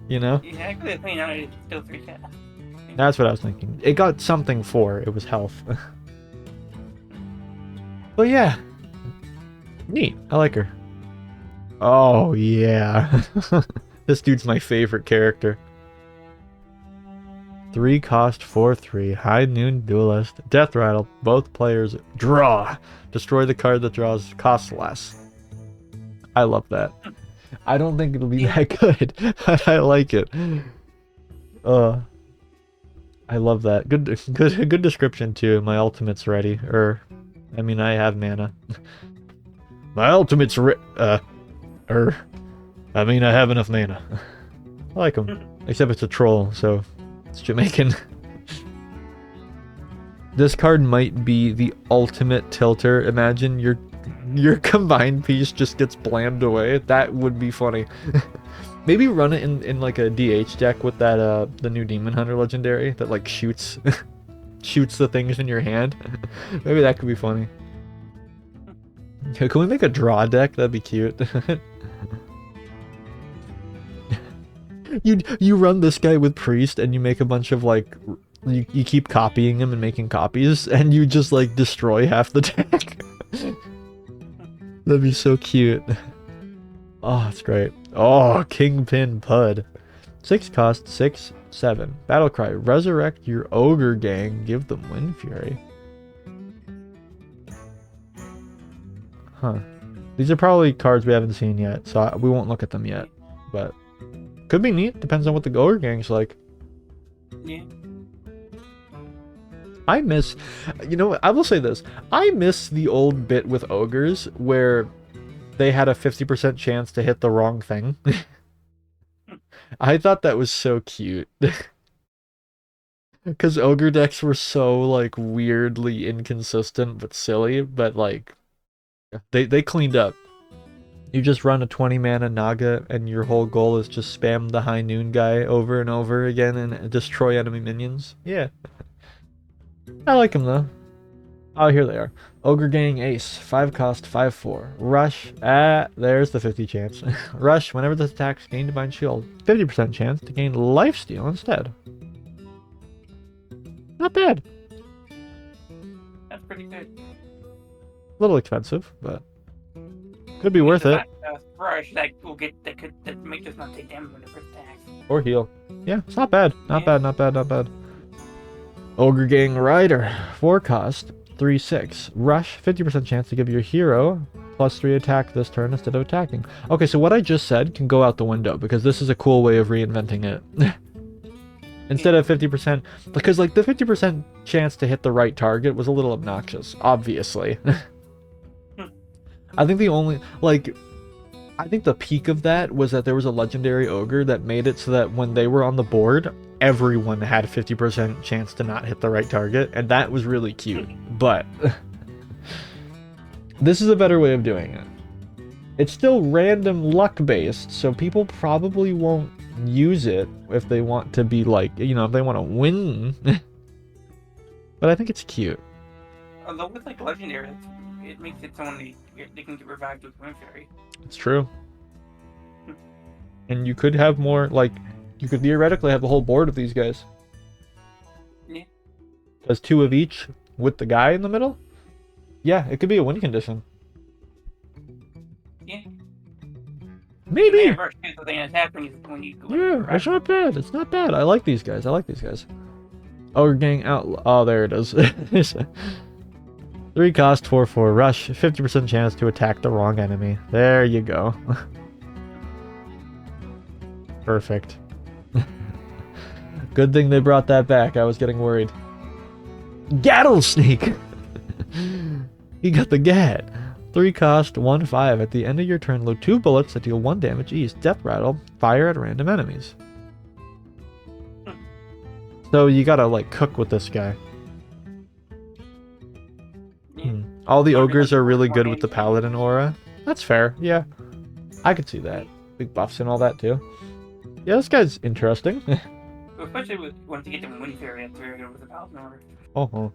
Yeah, Acolyte of Pain now it's still 3 cost. That's what I was thinking. It got something 4, it was health. But yeah. Neat. I like her. Oh, yeah. This dude's my favorite character. 3 cost, 4/3. High Noon Duelist. Death Rattle. Both players draw. Destroy the card that draws costs less. I love that. I don't think it'll be that good, but I like it. I love that. Good description too. My ultimate's ready. I have mana. My ultimate's I have enough mana. I like him. Except it's a troll, so it's Jamaican. This card might be the ultimate tilter. Imagine your combined piece just gets blammed away. That would be funny. Maybe run it in a DH deck with that the new Demon Hunter legendary that shoots the things in your hand. Maybe that could be funny. Can we make a draw deck? That'd be cute. You run this guy with Priest and you make a bunch of you keep copying him and making copies and you just destroy half the deck. That'd be so cute. Oh, that's great. Oh, Kingpin Pud. 6 cost, 6/7. Battlecry. Resurrect your ogre gang. Give them Wind Fury. Huh. These are probably cards we haven't seen yet, so we won't look at them yet. But could be neat. Depends on what the ogre gang's like. Yeah. I miss, I will say this. I miss the old bit with ogres where they had a 50% chance to hit the wrong thing. I thought that was so cute. Because ogre decks were so, weirdly inconsistent but silly, but, they cleaned up. You just run a 20 mana Naga, and your whole goal is just spam the High Noon guy over and over again and destroy enemy minions. Yeah. I like him though. Oh, here they are. Ogre Gang Ace. 5 cost, 5/4. Rush. There's the 50 chance. Rush. Whenever this attacks, gain Divine Shield. 50% chance to gain Lifesteal instead. Not bad. That's pretty good. A little expensive, but could be worth it. Rush that may just not take damage when it first attacks. Or heal. Yeah, it's not bad. Not bad. Ogre Gang Rider. 4 cost, 3/6. Rush, 50% chance to give your hero +3 attack this turn instead of attacking. Okay, so what I just said can go out the window because this is a cool way of reinventing it. Instead of 50%, because like the 50% chance to hit the right target was a little obnoxious, obviously. I think the only, like, I think the peak of that was that there was a legendary ogre that made it so that when they were on the board, everyone had a 50% chance to not hit the right target, and that was really cute. But this is a better way of doing it. It's still random luck based, so people probably won't use it if they want to be like, you know, if they want to win. But I think it's cute. Although with like legendary, it makes it someone they can get revived with Wind Fairy. It's true. And you could have more, like, you could theoretically have the whole board of these guys. Yeah. Does 2 of each with the guy in the middle? Yeah, it could be a win condition. Yeah. Maybe. Yeah, it's not bad. It's not bad. I like these guys. I like these guys. Ogre Gang Outlaw. Oh, there it is. 3 cost, 4/4 rush, 50% chance to attack the wrong enemy. There you go. Perfect. Good thing they brought that back. I was getting worried. Gattlesnake! He got the gat. 3 cost, 1/5. At the end of your turn, load 2 bullets that deal 1 damage each. Death rattle. Fire at random enemies. So you gotta, like, cook with this guy. All the ogres are really good with the paladin aura. That's fair, yeah. I could see that. Big buffs and all that, too. Yeah, this guy's interesting. Especially once you get to Wind Fairy, it's very good with the paladin aura. Oh.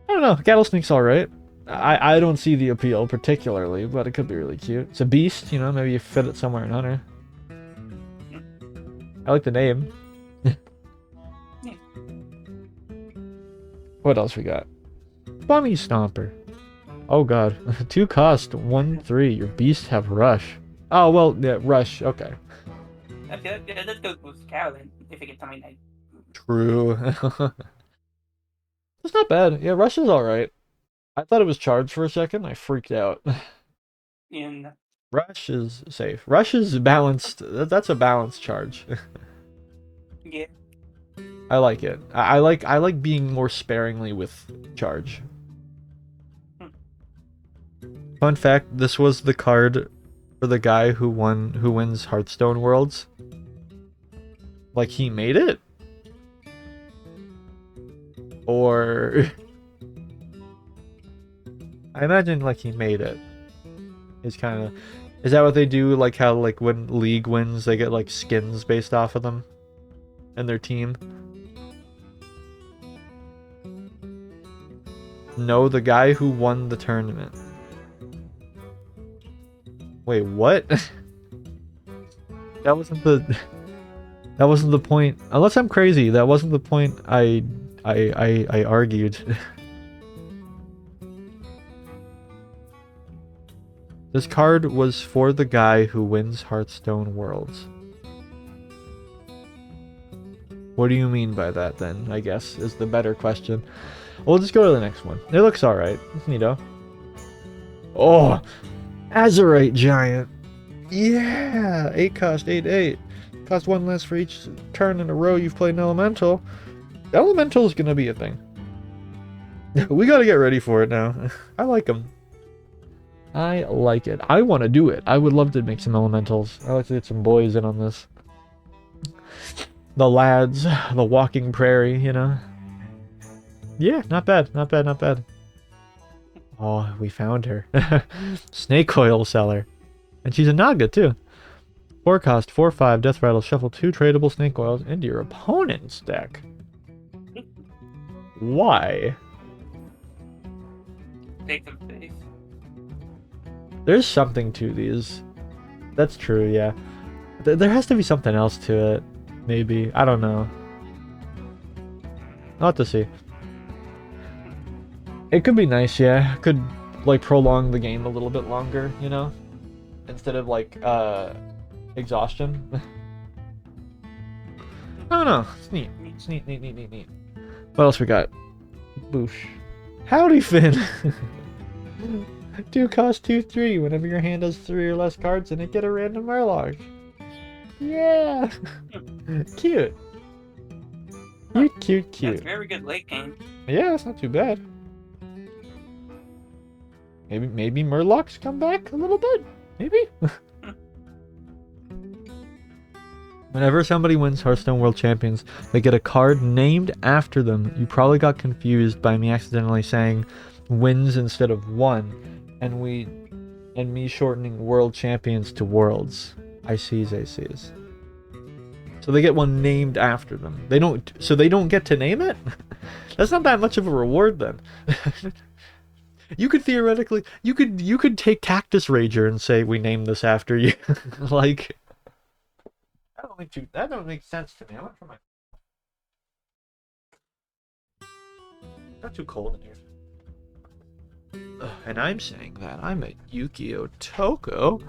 I don't know. Gattlesnake's alright. I don't see the appeal particularly, but it could be really cute. It's a beast, you know, maybe you fit it somewhere in Hunter. I like the name. What else we got? Bunny Stomper. Oh god. 2 cost, 1/3. Your beasts have rush. Oh, well, yeah, rush. Okay. Let's go with Carolyn if it gets something like. True. It's not bad. Yeah, rush is alright. I thought it was charged for a second. I freaked out. In Rush is safe. Rush is balanced. That's a balanced charge. Yeah. I like it. I like being more sparingly with charge. Fun fact, this was the card for the guy who wins Hearthstone Worlds. Like, he made it? Or I imagine like he made it. Is that what they do? Like how like when League wins, they get like skins based off of them and their team. No, the guy who won the tournament. Wait, what? That wasn't the point. Unless I'm crazy, that wasn't the point I argued. This card was for the guy who wins Hearthstone Worlds. What do you mean by that then, I guess, is the better question. We'll just go to the next one. It looks alright, you know. Oh! Azurite Giant! Yeah! 8 cost, 8/8. Cost 1 less for each turn in a row you've played an Elemental. Elemental is gonna be a thing. We gotta get ready for it now. I like them. I like it. I want to do it. I would love to make some elementals. I like to get some boys in on this. The lads, the walking prairie, you know. Yeah, not bad. Not bad, not bad. Oh, we found her. Snake oil seller. And she's a Naga, too. 4 cost, 4/5, death rattle, shuffle 2 tradable snake oils into your opponent's deck. Why? Take them face. There's something to these. That's true, yeah. There has to be something else to it. Maybe. I don't know. I'll have to see. It could be nice, yeah. Could, like, prolong the game a little bit longer, you know? Instead of, like, exhaustion. I don't know. It's neat. It's neat, neat, neat, neat, neat. What else we got? Boosh. Howdy, Finn! 2 cost 2/3. Whenever your hand has 3 or less cards in it, get a random Murloc. Yeah! Cute. Cute, cute, cute. That's very good late game. Yeah, it's not too bad. Maybe Murlocs come back a little bit? Maybe? Whenever somebody wins Hearthstone World Champions, they get a card named after them. You probably got confused by me accidentally saying wins instead of won, and me shortening World Champions to Worlds. I sees. So they get one named after them. They don't get to name it? That's not that much of a reward then. You could theoretically you could take Cactus Rager and say we named this after you. Like that don't make sense to me. I went for my not too cold in here. And I'm saying that I'm a Yu-Gi-Oh! Toko.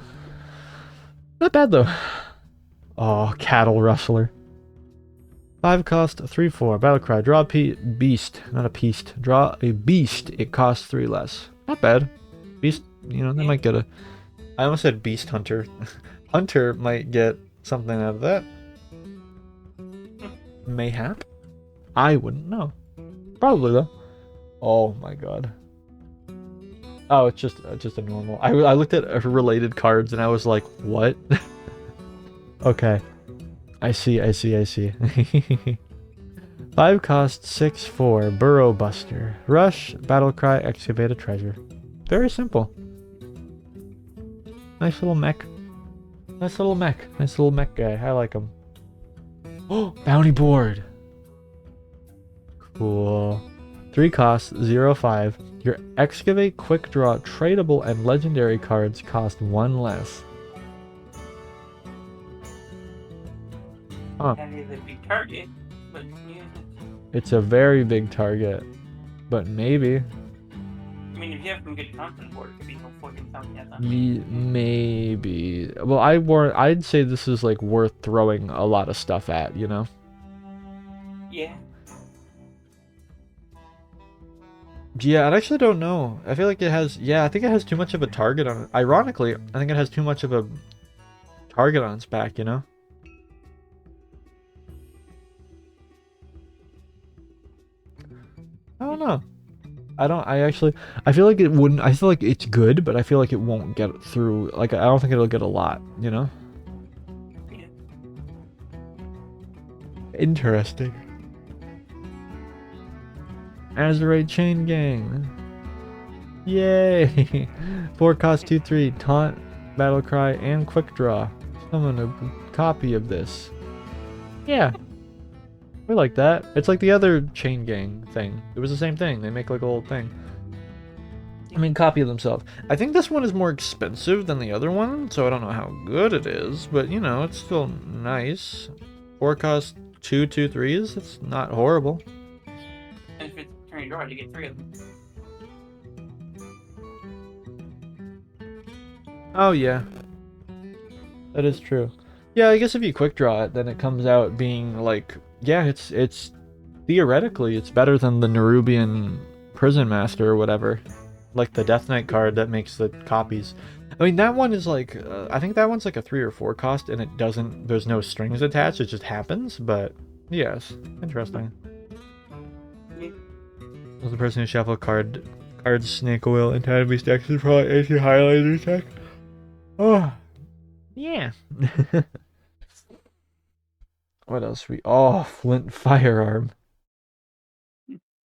Not bad though. Oh, Cattle Rustler. 5 cost 3/4. Battlecry. Draw a beast. Not a beast. Draw a beast. It costs 3 less. Not bad. Beast, they might get a... I almost said Beast Hunter. Hunter might get something out of that. Mayhap. I wouldn't know. Probably though. Oh my god. Oh, it's just a normal. I looked at related cards and I was like, what? Okay. I see. 5 cost 6/4. Burrow Buster. Rush, Battlecry, excavate a treasure. Very simple. Nice little mech. Nice little mech guy. I like him. Oh, bounty board. Cool. 3 costs 0/5. Your excavate, quick draw, tradable, and legendary cards cost 1 less. Huh. That is a big target, but yeah. It's a very big target, but maybe. I mean, if you have some good content board, it could be helpful in something else. Maybe. Well, I'd say this is like worth throwing a lot of stuff at, Yeah. Yeah, I actually don't know. I feel like it has... Yeah, I think it has too much of a target on it. Ironically, I think it has too much of a target on its back, I don't know. I feel like it wouldn't... I feel like it's good, but I feel like it won't get through... Like, I don't think it'll get a lot, Yeah. Interesting. Azerite Chain Gang. Yay! 4 cost 2/3. Taunt, Battlecry, and Quick Draw. Summon a copy of this. Yeah. We like that. It's like the other Chain Gang thing. It was the same thing. They make like a whole thing. I mean, copy of themselves. I think this one is more expensive than the other one, so I don't know how good it is, but it's still nice. 4 cost 2/3s. It's not horrible. And if it's turn your draw, you get 3 of them. Oh yeah. That is true. Yeah, I guess if you quick draw it, then it comes out being like, yeah, it's theoretically it's better than the Nerubian Prison Master or whatever, like the Death Knight card that makes the copies. I mean, that one is like, I think that one's like a 3 or 4 cost, and there's no strings attached. It just happens. But yes, interesting. Yeah. Was the person who shuffled cards snake oil and had beast decks is probably AC highlighter check. Oh, yeah. What else Flint Firearm.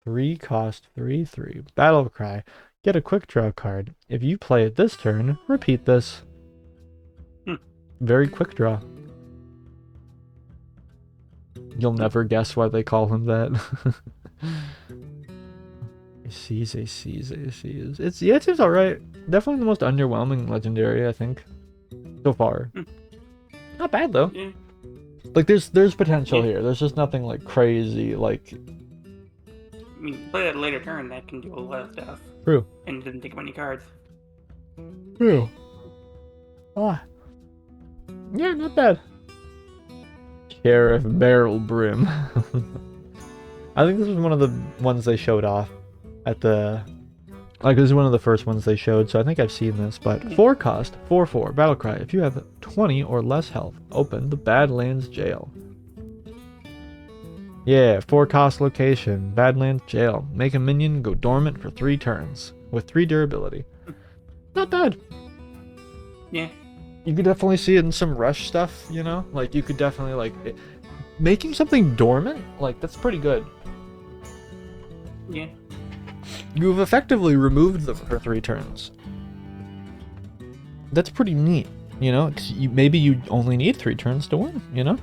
3 cost 3/3. Battlecry. Get a quick draw card. If you play it this turn, repeat this. Very quick draw. You'll never guess why they call him that. I sees. It seems alright. Definitely the most underwhelming legendary, I think. So far. Not bad though. Yeah. Like there's potential here. There's just nothing like crazy, like... I mean, play that later turn, that can do a lot of stuff. True. And it doesn't take many cards. True. Ah. Yeah, not bad. Sheriff Barrel Brim. I think this was one of the ones they showed off at the... Like, this is one of the first ones they showed, so I think I've seen this. But 4 cost, 4/4, Battlecry. If you have 20 or less health, open the Badlands Jail. Yeah, 4 cost location, Badlands Jail. Make a minion go dormant for 3 turns, with 3 durability. Not bad. Yeah. You could definitely see it in some rush stuff, you know? Like, you could definitely, like... making something dormant, like, that's pretty good. Yeah. You've effectively removed them for 3 turns. That's pretty neat, you know? 'Cause maybe you only need 3 turns to win, you know?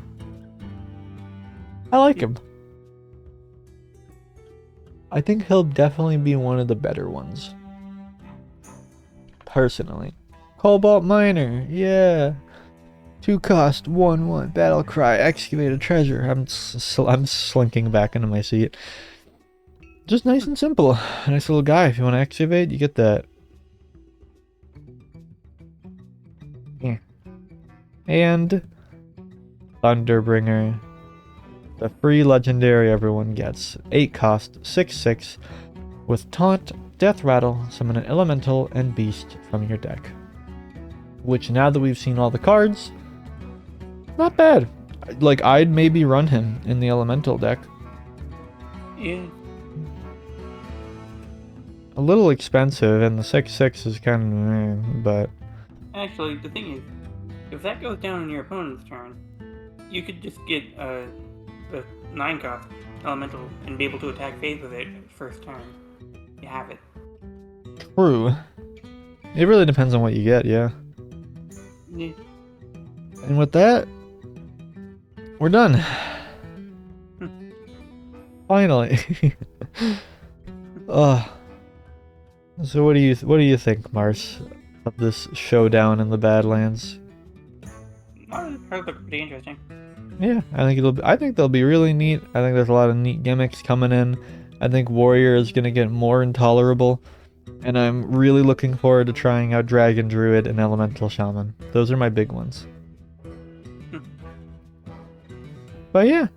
I like him. I think he'll definitely be one of the better ones. Personally. Cobalt Miner, yeah. 2 cost, 1/1, battle cry, excavate a treasure. I'm slinking back into my seat. Just nice and simple. A nice little guy. If you want to excavate, you get that. Yeah. And Thunderbringer. The free legendary everyone gets. 8 cost, 6/6. With taunt, death rattle, summon an elemental and beast from your deck. Which, now that we've seen all the cards, not bad. Like, I'd maybe run him in the elemental deck. Yeah. A little expensive, and the 6/6 is kind of but... Actually, the thing is, if that goes down in your opponent's turn, you could just get the 9 cost elemental and be able to attack phase with it first turn. You have it. True. It really depends on what you get, yeah. Yeah. And with that, we're done. Finally. So what do you think, Mars, of this showdown in the Badlands? That look pretty interesting. Yeah, I think they'll be really neat. I think there's a lot of neat gimmicks coming in. I think Warrior is gonna get more intolerable, and I'm really looking forward to trying out Dragon Druid and Elemental Shaman. Those are my big ones. But yeah,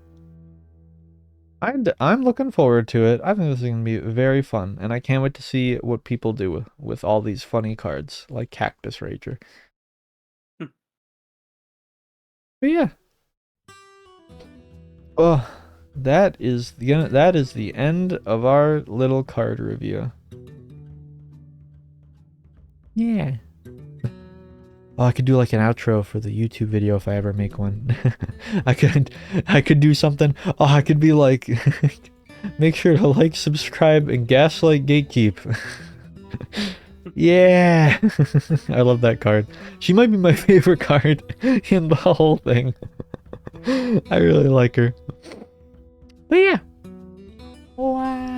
I'm looking forward to it. I think this is going to be very fun, and I can't wait to see what people do with all these funny cards, like Cactus Rager. But yeah. Oh, that is the end of our little card review. Yeah. Oh, I could do like an outro for the YouTube video if I ever make one. I could do something. Oh, I could be like, make sure to like, subscribe, and Gaslight Gatekeep. Yeah. I love that card. She might be my favorite card in the whole thing. I really like her. But yeah. Wow.